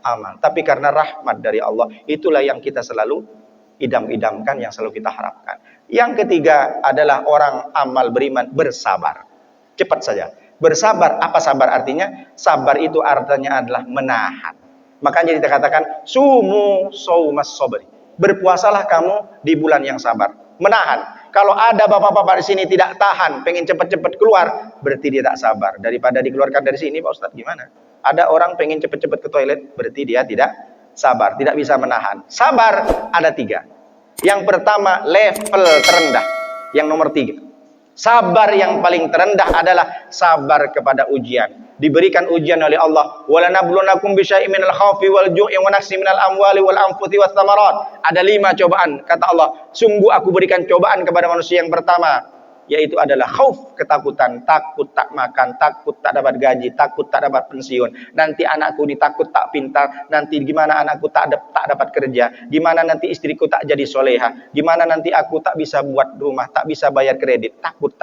Speaker 1: amal, tapi karena rahmat dari Allah. Itulah yang kita selalu idam-idamkan, yang selalu kita harapkan. Yang ketiga adalah orang amal beriman bersabar. Cepat saja. Bersabar, apa sabar artinya? Sabar itu artinya adalah menahan. Makanya kita katakan sumu saumas sabri. Berpuasalah kamu di bulan yang sabar. Menahan. Kalau ada bapak-bapak di sini tidak tahan, pengen cepat-cepat keluar, berarti dia tak sabar. Daripada dikeluarkan dari sini, Pak Ustadz gimana? Ada orang pengen cepat-cepat ke toilet, berarti dia tidak sabar, tidak bisa menahan. Sabar ada 3. Yang pertama level terendah. Yang nomor 3. Sabar yang paling terendah adalah sabar kepada ujian. Diberikan ujian oleh Allah. Walanablunakum bisyai'in minal khaufi wal ju'i wa naqsin minal amwali wal anfusi wath thamarat. Ada 5 cobaan kata Allah. Sungguh aku berikan cobaan kepada manusia. Yang pertama yaitu adalah khauf, ketakutan, takut tak makan, takut tak dapat gaji, takut tak dapat pensiun. Nanti anakku ditakut tak pintar, nanti gimana anakku tak dapat kerja, gimana nanti istriku tak jadi soleha, gimana nanti aku tak bisa buat rumah, tak bisa bayar kredit. Takut,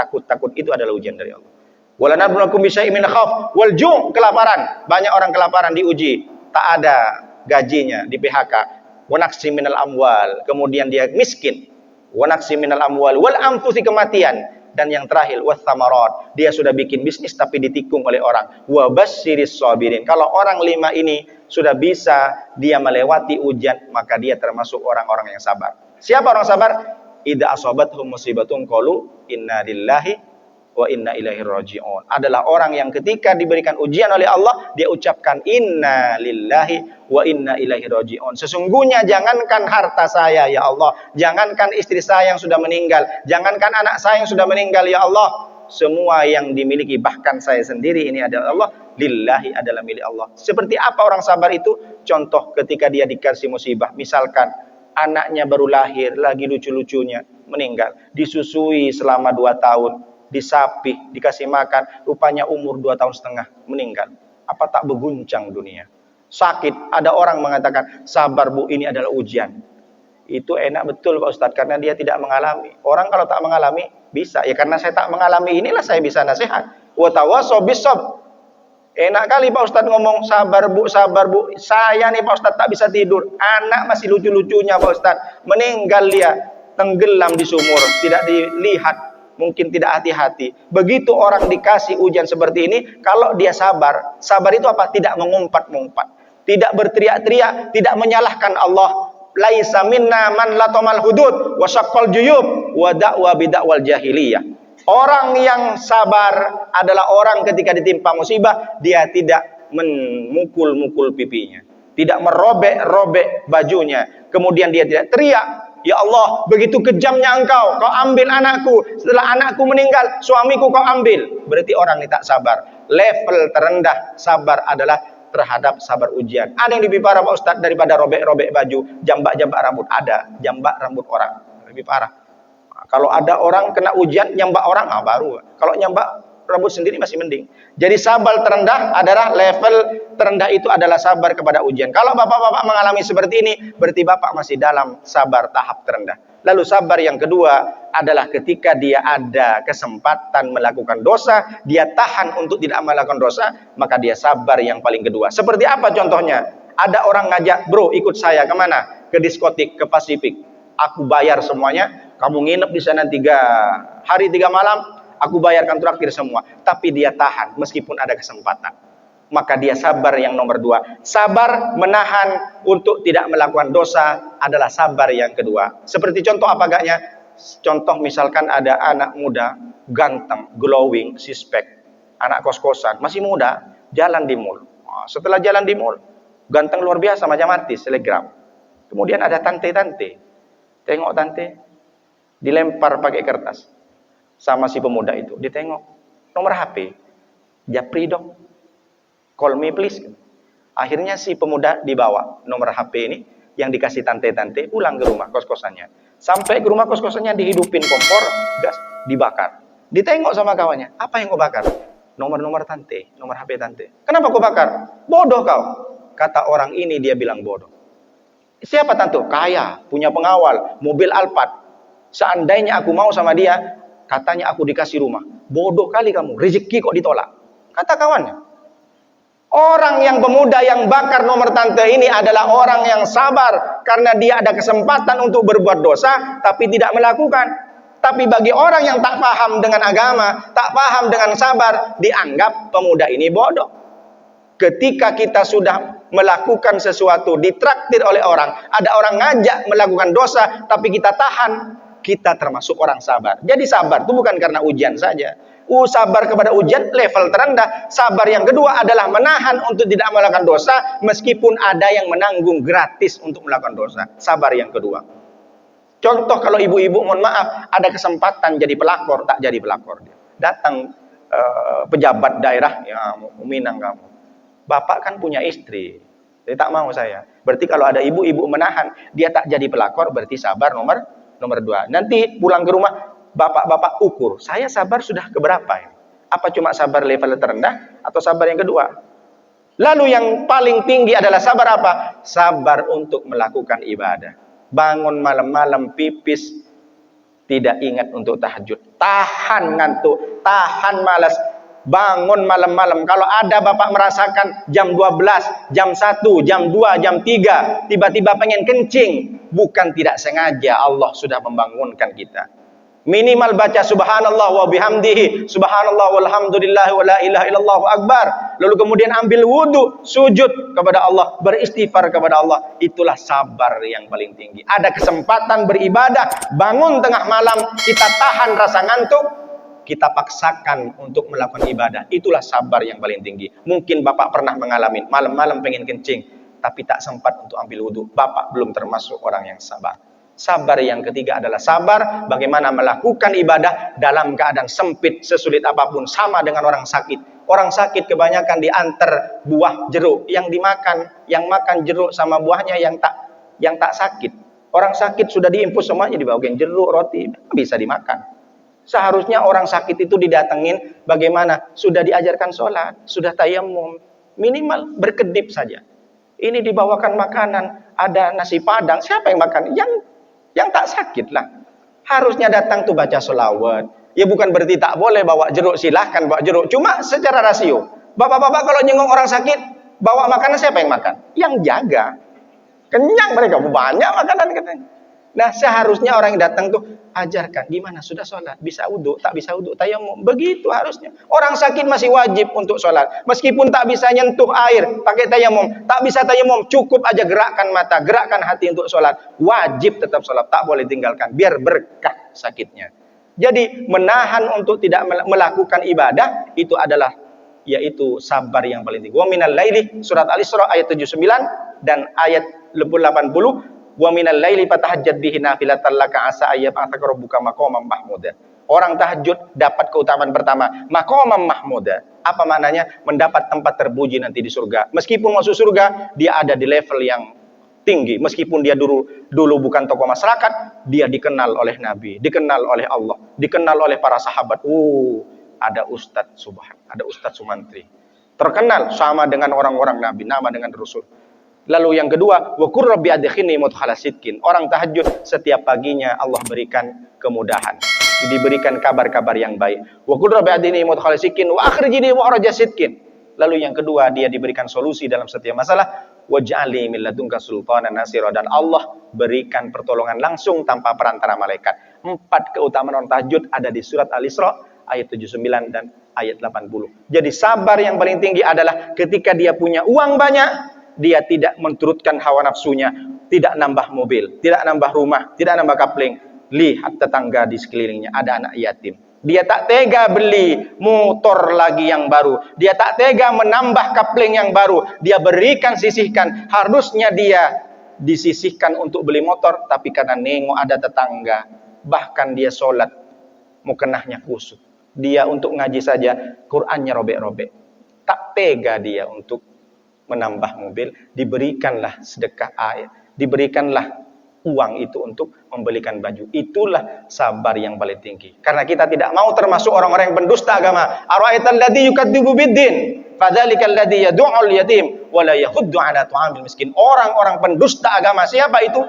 Speaker 1: itu adalah ujian dari Allah. Walanablunakum bisyai'in minal khauf wal ju', kelaparan. Banyak orang kelaparan diuji, tak ada gajinya, di PHK. Wa naqsin minal amwal, kemudian dia miskin. Wa naqsin minal amwal wal anfusi, kematian. Dan yang terakhir, wathamarat, dia sudah bikin bisnis tapi ditikung oleh orang. Wabasyiris sabirin. Kalau orang 5 ini sudah bisa dia melewati ujian, maka dia termasuk orang-orang yang sabar. Siapa orang sabar? Idza asabathum musibatun qalu inna lillahi wa inna ilaihi raji'un. Adalah orang yang ketika diberikan ujian oleh Allah, dia ucapkan inna lillahi wa inna ilaihi raji'un. Sesungguhnya jangankan harta saya ya Allah, jangankan istri saya yang sudah meninggal, jangankan anak saya yang sudah meninggal ya Allah, semua yang dimiliki bahkan saya sendiri ini adalah Allah, lillahi adalah milik Allah. Seperti apa orang sabar itu? Contoh ketika dia dikasih musibah, misalkan anaknya baru lahir, lagi lucu-lucunya meninggal, disusui selama 2 tahun, disapih, dikasih makan, rupanya umur 2,5 tahun meninggal. Apa tak berguncang dunia? Sakit, ada orang mengatakan, sabar bu, ini adalah ujian. Itu enak betul Pak Ustadz, karena dia tidak mengalami. Orang kalau tak mengalami, bisa. Ya karena saya tak mengalami, inilah saya bisa nasihat. Wa tawassaw bis-sabr. Enak kali Pak Ustadz ngomong, sabar bu, sabar bu. Saya nih Pak Ustadz tak bisa tidur. Anak masih lucu-lucunya Pak Ustadz. Meninggal dia, tenggelam di sumur, tidak dilihat. Mungkin tidak hati-hati. Begitu orang dikasih ujian seperti ini, kalau dia sabar, sabar itu apa? Tidak mengumpat-ngumpat, tidak berteriak-teriak, tidak menyalahkan Allah. Laisa minna man latamal hudud wa syaqqal juyub wa da'wa bid'awal jahiliyah. Orang yang sabar adalah orang ketika ditimpa musibah, dia tidak memukul-mukul pipinya, tidak merobek-robek bajunya, kemudian dia tidak teriak, ya Allah, begitu kejamnya engkau, kau ambil anakku, setelah anakku meninggal, suamiku kau ambil. Berarti orang ini tak sabar. Level terendah sabar adalah terhadap sabar ujian. Ada yang lebih parah Pak Ustadz daripada robek-robek baju, jambak-jambak rambut. Ada, jambak rambut orang, lebih parah. Nah, kalau ada orang kena ujian, nyambak orang, baru. Kalau nyambak rambut sendiri masih mending. Jadi sabar terendah adalah level terendah itu adalah sabar kepada ujian. Kalau bapak-bapak mengalami seperti ini, berarti bapak masih dalam sabar tahap terendah. Lalu sabar yang kedua adalah ketika dia ada kesempatan melakukan dosa, dia tahan untuk tidak melakukan dosa, maka dia sabar yang paling kedua. Seperti apa contohnya? Ada orang ngajak, bro ikut saya kemana? Ke diskotik, ke Pasifik. Aku bayar semuanya, kamu nginep di sana 3 hari 3 malam, aku bayarkan traktir semua. Tapi dia tahan meskipun ada kesempatan. Maka dia sabar yang nomor 2. Sabar menahan untuk tidak melakukan dosa adalah sabar yang kedua. Seperti contoh apa agaknya? Contoh misalkan ada anak muda, ganteng, glowing, sispek, anak kos-kosan, masih muda, jalan di mall. Setelah jalan di mall, ganteng luar biasa, macam artis, selegram. Kemudian ada tante-tante. Tengok tante, dilempar pakai kertas. Sama si pemuda itu, ditengok nomor HP, japri dong, call me please. Akhirnya si pemuda dibawa nomor HP ini yang dikasih tante-tante pulang ke rumah kos-kosannya. Sampai ke rumah kos-kosannya dihidupin kompor, gas, dibakar. Ditengok sama kawannya, apa yang kau bakar? Nomor-nomor tante, nomor HP tante. Kenapa kau bakar? Bodoh kau. Kata orang ini, dia bilang bodoh. Siapa tante? Kaya, punya pengawal, mobil Alphard. Seandainya aku mau sama dia, katanya aku dikasih rumah. Bodoh kali kamu, rezeki kok ditolak. Kata kawannya. Orang yang pemuda yang bakar nomor tante ini adalah orang yang sabar. Karena dia ada kesempatan untuk berbuat dosa, tapi tidak melakukan. Tapi bagi orang yang tak paham dengan agama, tak paham dengan sabar, dianggap pemuda ini bodoh. Ketika kita sudah melakukan sesuatu, ditraktir oleh orang, ada orang ngajak melakukan dosa, tapi kita tahan, kita termasuk orang sabar. Jadi sabar itu bukan karena ujian saja. Sabar kepada ujian level terendah. Sabar yang kedua adalah menahan untuk tidak melakukan dosa, meskipun ada yang menanggung gratis untuk melakukan dosa. Sabar yang kedua. Contoh kalau ibu-ibu, mohon maaf, ada kesempatan jadi pelakor, tak jadi pelakor. Datang pejabat daerah, ya Minang kamu. Bapak kan punya istri, jadi tak mau saya. Berarti kalau ada ibu-ibu menahan, dia tak jadi pelakor, berarti sabar nomor 2. Nanti pulang ke rumah, bapak-bapak ukur, saya sabar sudah keberapa ini? Apa cuma sabar level terendah atau sabar yang kedua? Lalu yang paling tinggi adalah sabar apa? Sabar untuk melakukan ibadah. Bangun malam-malam pipis, tidak ingat untuk tahajud. Tahan ngantuk, tahan malas. Bangun malam-malam. Kalau ada bapak merasakan jam 12, jam 1, jam 2, jam 3, tiba-tiba pengen kencing, bukan tidak sengaja, Allah sudah membangunkan kita. Minimal baca subhanallah wa bihamdihi, subhanallah walhamdulillah wa la ilaha illallah akbar. Lalu kemudian ambil wudu, sujud kepada Allah, beristighfar kepada Allah. Itulah sabar yang paling tinggi. Ada kesempatan beribadah, bangun tengah malam, kita tahan rasa ngantuk, kita paksakan untuk melakukan ibadah. Itulah sabar yang paling tinggi. Mungkin Bapak pernah mengalami malam-malam pengen kencing, tapi tak sempat untuk ambil wudu. Bapak belum termasuk orang yang sabar. Sabar yang ketiga adalah sabar bagaimana melakukan ibadah dalam keadaan sempit, sesulit apapun. Sama dengan orang sakit. Orang sakit kebanyakan diantar buah jeruk yang dimakan, yang makan jeruk sama buahnya yang tak sakit. Orang sakit sudah diinfus semuanya, dibawain jeruk, roti, bisa dimakan. Seharusnya orang sakit itu didatengin bagaimana sudah diajarkan sholat, sudah tayamum, minimal berkedip saja. Ini dibawakan makanan, ada nasi padang, siapa yang makan? Yang tak sakit lah. Harusnya datang tuh baca sholawat. Ya bukan berarti tak boleh bawa jeruk, silahkan bawa jeruk. Cuma secara rasio. Bapak-bapak kalau nyengok orang sakit, bawa makanan siapa yang makan? Yang jaga. Kenyang mereka, banyak makanan katanya. Nah seharusnya orang yang datang tuh ajarkan gimana sudah sholat, bisa wudhu, tak bisa wudhu, tayamum. Begitu harusnya. Orang sakit masih wajib untuk sholat. Meskipun tak bisa nyentuh air, pakai tayamum. Tak bisa tayamum, cukup aja gerakkan mata, gerakkan hati untuk sholat. Wajib tetap sholat, tak boleh tinggalkan. Biar berkah sakitnya. Jadi menahan untuk tidak melakukan ibadah, itu adalah yaitu sabar yang paling tinggi. Wa minal laili, surat Al-Isra ayat 79 dan ayat 80. Wa minal laili fatahajjad bihi nafilatan laka asa ayyab'atsaka rabbuka maqaman mahmuda. Orang tahajud dapat keutamaan pertama, maqaman mahmuda. Apa maknanya? Mendapat tempat terpuji nanti di surga. Meskipun masuk surga, dia ada di level yang tinggi. Meskipun dia dulu bukan tokoh masyarakat, dia dikenal oleh Nabi, dikenal oleh Allah, dikenal oleh para sahabat. Ada Ustadz Subhan, ada Ustadz Sumantri. Terkenal sama dengan orang-orang Nabi, nama dengan Rasul. Lalu yang kedua, wa qur rabbi adkhilni mudkhala sidqin. Orang tahajud setiap paginya Allah berikan kemudahan, diberikan kabar-kabar yang baik. Wa qur rabbi adkhilni mudkhala sidqin wa akhrijni mukhraja sidqin. Lalu yang kedua, dia diberikan solusi dalam setiap masalah. Waj'alni min ladunka sultanan nasira, dan Allah berikan pertolongan langsung tanpa perantara malaikat. 4 keutamaan orang tahajud ada di surat Al-Isra ayat 79 dan ayat 80. Jadi sabar yang paling tinggi adalah ketika dia punya uang banyak, dia tidak menturutkan hawa nafsunya, tidak nambah mobil, tidak nambah rumah, tidak nambah kapling. Lihat tetangga di sekelilingnya, ada anak yatim. Dia tak tega beli motor lagi yang baru. Dia tak tega menambah kapling yang baru. Dia berikan, sisihkan. Harusnya dia disisihkan untuk beli motor, tapi karena nengok ada tetangga, bahkan dia sholat, mukenahnya kusut. Dia untuk ngaji saja, Qur'annya robek-robek. Tak tega dia untuk menambah mobil, diberikanlah sedekah air, diberikanlah uang itu untuk membelikan baju. Itulah sabar yang paling tinggi. Karena kita tidak mau termasuk orang-orang yang pendusta agama. Ara'aital ladzi yukadzibu biddin, fadzalikal ladzi yad'ul yatim wa la yahuddu 'ala ta'amil miskin. Orang-orang pendusta agama siapa itu?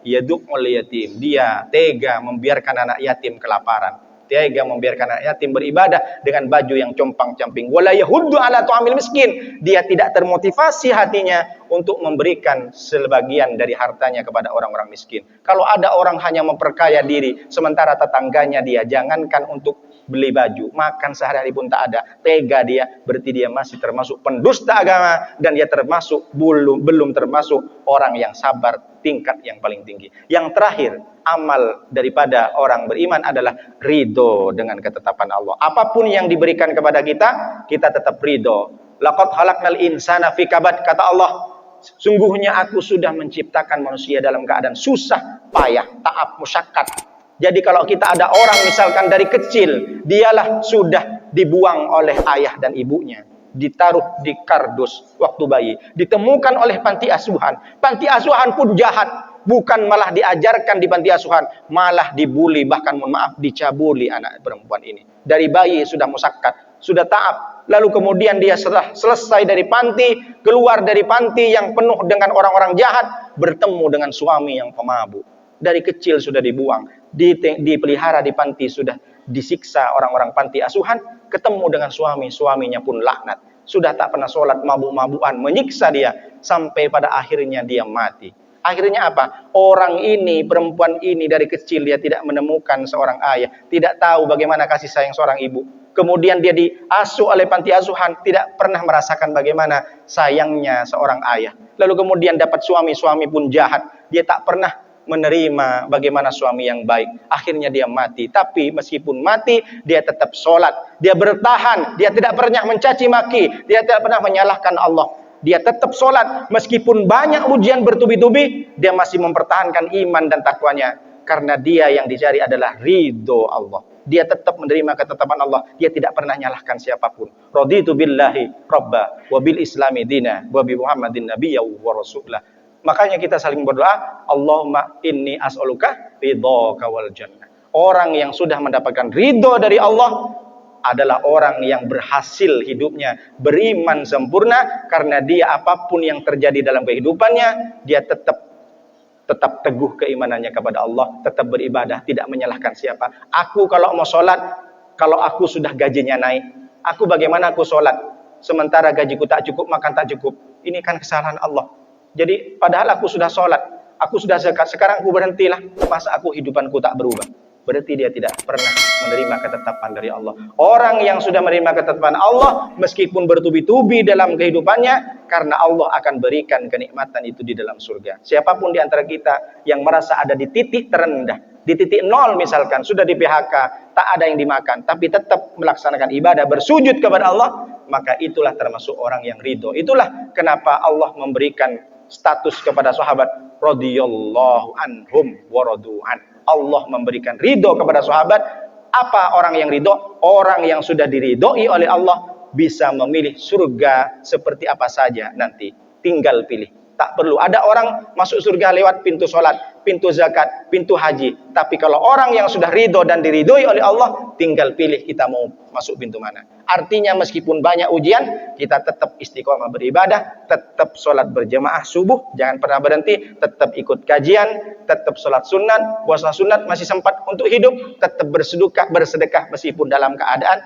Speaker 1: Yad'ul yatim. Dia tega membiarkan anak yatim kelaparan. Tega membiarkan anak yatim beribadah dengan baju yang compang-camping. Wala yahuddu ala ta'amil miskin. Dia tidak termotivasi hatinya untuk memberikan sebagian dari hartanya kepada orang-orang miskin. Kalau ada orang hanya memperkaya diri, sementara tetangganya dia jangankan untuk beli baju, makan sehari-hari pun tak ada, tega dia, berarti dia masih termasuk pendusta agama, dan dia termasuk belum termasuk orang yang sabar tingkat yang paling tinggi. Yang terakhir, amal daripada orang beriman adalah ridho dengan ketetapan Allah. Apapun yang diberikan kepada kita, kita tetap ridho. Laqad khalaqnal insana fi kabad, kata Allah, sungguhnya aku sudah menciptakan manusia dalam keadaan susah, payah, taab, musyaqqat. Jadi kalau kita ada orang misalkan dari kecil, dialah sudah dibuang oleh ayah dan ibunya, ditaruh di kardus waktu bayi, ditemukan oleh panti asuhan. Panti asuhan pun jahat, bukan malah diajarkan di panti asuhan, malah dibuli, bahkan mohon maaf dicabuli anak perempuan ini. Dari bayi sudah musyaqqat, sudah taab. Lalu kemudian dia setelah selesai dari panti, keluar dari panti yang penuh dengan orang-orang jahat, bertemu dengan suami yang pemabuk. Dari kecil sudah dibuang, dipelihara di panti, sudah disiksa orang-orang panti asuhan, ketemu dengan suaminya pun laknat. Sudah tak pernah sholat, mabuk-mabukan, menyiksa dia, sampai pada akhirnya dia mati. Akhirnya apa? Orang ini, perempuan ini dari kecil dia tidak menemukan seorang ayah, tidak tahu bagaimana kasih sayang seorang ibu. Kemudian dia diasuh oleh panti asuhan, tidak pernah merasakan bagaimana sayangnya seorang ayah. Lalu kemudian dapat suami, suami pun jahat. Dia tak pernah menerima bagaimana suami yang baik. Akhirnya dia mati. Tapi meskipun mati, dia tetap sholat. Dia bertahan. Dia tidak pernah mencaci maki. Dia tidak pernah menyalahkan Allah. Dia tetap sholat. Meskipun banyak ujian bertubi-tubi, dia masih mempertahankan iman dan takwanya. Karena dia yang dicari adalah ridho Allah. Dia tetap menerima ketetapan Allah. Dia tidak pernah nyalahkan siapapun. Raditu billahi rabba wa bil islami dina wa bi Muhammadin nabiyya wa rasulah. Makanya kita saling berdoa, Allahumma inni as'aluka ridhaka wal jannah. Orang yang sudah mendapatkan ridho dari Allah adalah orang yang berhasil hidupnya, beriman sempurna, karena dia apapun yang terjadi dalam kehidupannya, dia tetap teguh keimanannya kepada Allah, tetap beribadah, tidak menyalahkan siapa. Aku kalau mau sholat, kalau aku sudah gajinya naik, aku bagaimana aku sholat? Sementara gajiku tak cukup, makan tak cukup. Ini kan kesalahan Allah. Jadi padahal aku sudah sholat, aku sudah zakat, sekarang aku berhentilah. Masa aku hidupanku tak berubah? Berarti dia tidak pernah menerima ketetapan dari Allah. Orang yang sudah menerima ketetapan Allah, meskipun bertubi-tubi dalam kehidupannya, karena Allah akan berikan kenikmatan itu di dalam surga. Siapapun di antara kita yang merasa ada di titik terendah, di titik nol misalkan, sudah di PHK, tak ada yang dimakan, tapi tetap melaksanakan ibadah, bersujud kepada Allah, maka itulah termasuk orang yang ridho. Itulah kenapa Allah memberikan status kepada sahabat, radhiyallahu anhum wa radu'an. Allah memberikan ridho kepada sahabat. Apa orang yang ridho? Orang yang sudah diridhoi oleh Allah bisa memilih surga seperti apa saja nanti. Tinggal pilih. Tak perlu. Ada orang masuk surga lewat pintu sholat, pintu zakat, pintu haji. Tapi kalau orang yang sudah ridho dan diridhoi oleh Allah, tinggal pilih kita mau masuk pintu mana. Artinya meskipun banyak ujian, kita tetap istiqomah beribadah, tetap sholat berjamaah subuh, jangan pernah berhenti, tetap ikut kajian, tetap sholat sunat, puasa sunat, masih sempat untuk hidup, tetap bersedekah meskipun dalam keadaan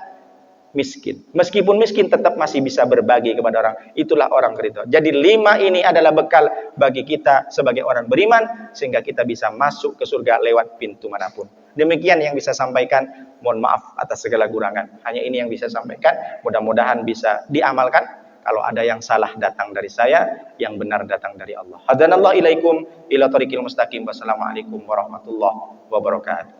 Speaker 1: miskin. Meskipun miskin tetap masih bisa berbagi kepada orang. Itulah orang ridho. Jadi 5 ini adalah bekal bagi kita sebagai orang beriman, sehingga kita bisa masuk ke surga lewat pintu manapun. Demikian yang bisa sampaikan. Mohon maaf atas segala kurangan. Hanya ini yang bisa sampaikan. Mudah-mudahan bisa diamalkan. Kalau ada yang salah datang dari saya, yang benar datang dari Allah. Hadanallahu ilaikum ila thariqil mustaqim. Wassalamualaikum warahmatullahi wabarakatuh.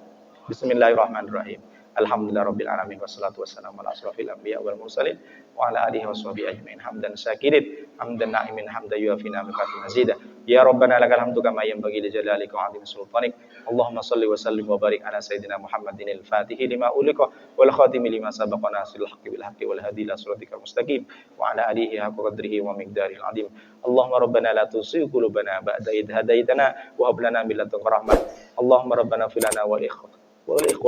Speaker 1: Bismillahirrahmanirrahim. Alhamdulillah rabbil alamin wassalatu wassalamu ala asrofil anbiya wal mursalin wa ala alihi washabihi ajmain hamdan syakirin hamdan na'imin hamdan yuafi ni'mati mazidah. Ya Rabbana lakal hamdu kama yanbaghi li jalalika wa 'azimi sultanik. Allahumma shalli wa sallim wa barik ala sayidina Muhammadin al-Fatihi lima uliqa wal khatimi lima sabaqa nasiril haqqi bil haqqi wal hadi ila siratikal mustaqim wa ala alihi haqqa qadrihi wa miqdaril 'azim. Allahumma rabbana la tuzigh qulubana ba'da idh hadaytana wa hab lana min ladunka rahmah. Allahumma rabbana fil lana wal ikhwan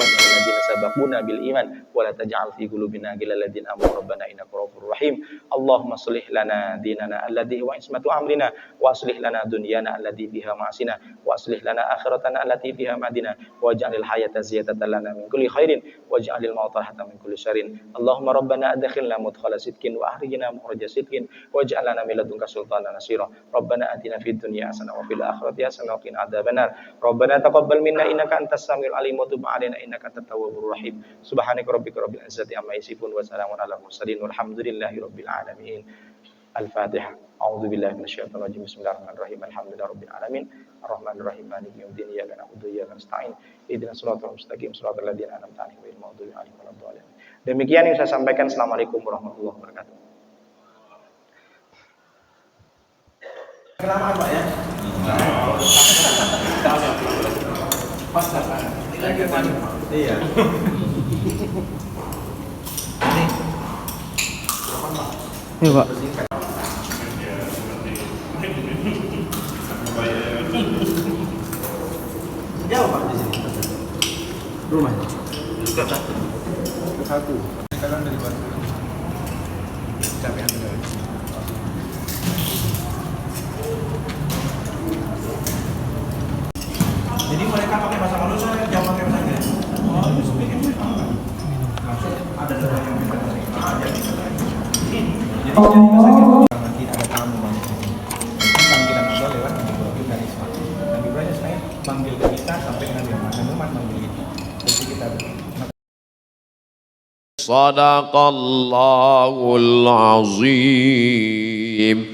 Speaker 1: alladziina sabaquna bil iman wa la taj'al fi qulubina ghillan lil ladzina amanu rabbana innaka ra'ufur rahim. Allahumma shlih lana dinana alladzi huwa ismatu amrina wa aslih lana dunyana allati fiha ma'asina wa aslih lana akhiratana allati fiha ma'dina waj'alil hayata ziyadatan lana min kulli khairin waj'alil mauta rahatan min kulli syarrin. Allahumma rabbana adkhilna mudkhala sidqin wa akhrijna mukhraja sidqin waj'al lana min ladunka sultanan nasira. Rabbana atina fid dunya hasanah wa fil akhirati hasanah wa qina adzabannar. Rabbana taqabbal minna innaka antas samiul alim wa tub alaina innaka antat tawwabur rahim. Subhanaka rabbika rabbil izzati amma yasifun wa salamun alal mursalin walhamdulillahi rabbil alamin. Al-Fatihah. A'udzu billahi minasyaitonir rajim. Bismillahirrahmanirrahim. Alhamdulillahi rabbil alamin. Arrahmanir rahim. Maliki yaumiddin. Iyyaka na'budu wa iyyaka nasta'in. Ihdinas siratal mustaqim. Siratal ladzina an'amta 'alaihim ghairil maghdubi 'alaihim waladdallin. Demikian yang saya sampaikan. Assalamualaikum warahmatullahi wabarakatuh.
Speaker 2: Kenapa Pak ya? Pas Pak. Iya.
Speaker 3: Iya Pak.
Speaker 2: Jauh Pak di sini. Rumahnya.
Speaker 3: Satu.
Speaker 2: Sekarang dari Bandung. Capean dari. Jadi mereka pakai bahasa manusia, jangan pakai bahasa Inggris. Oh, itu speak English apa? Langsung ada dua yang bisa aja. Jadi bahasa Inggris. Nanti ada tamu banyak. Nanti kita ngobrol lewat dari kita sampai dengan dia makan umat membeli jadi kita
Speaker 4: Sadaqallahul azim.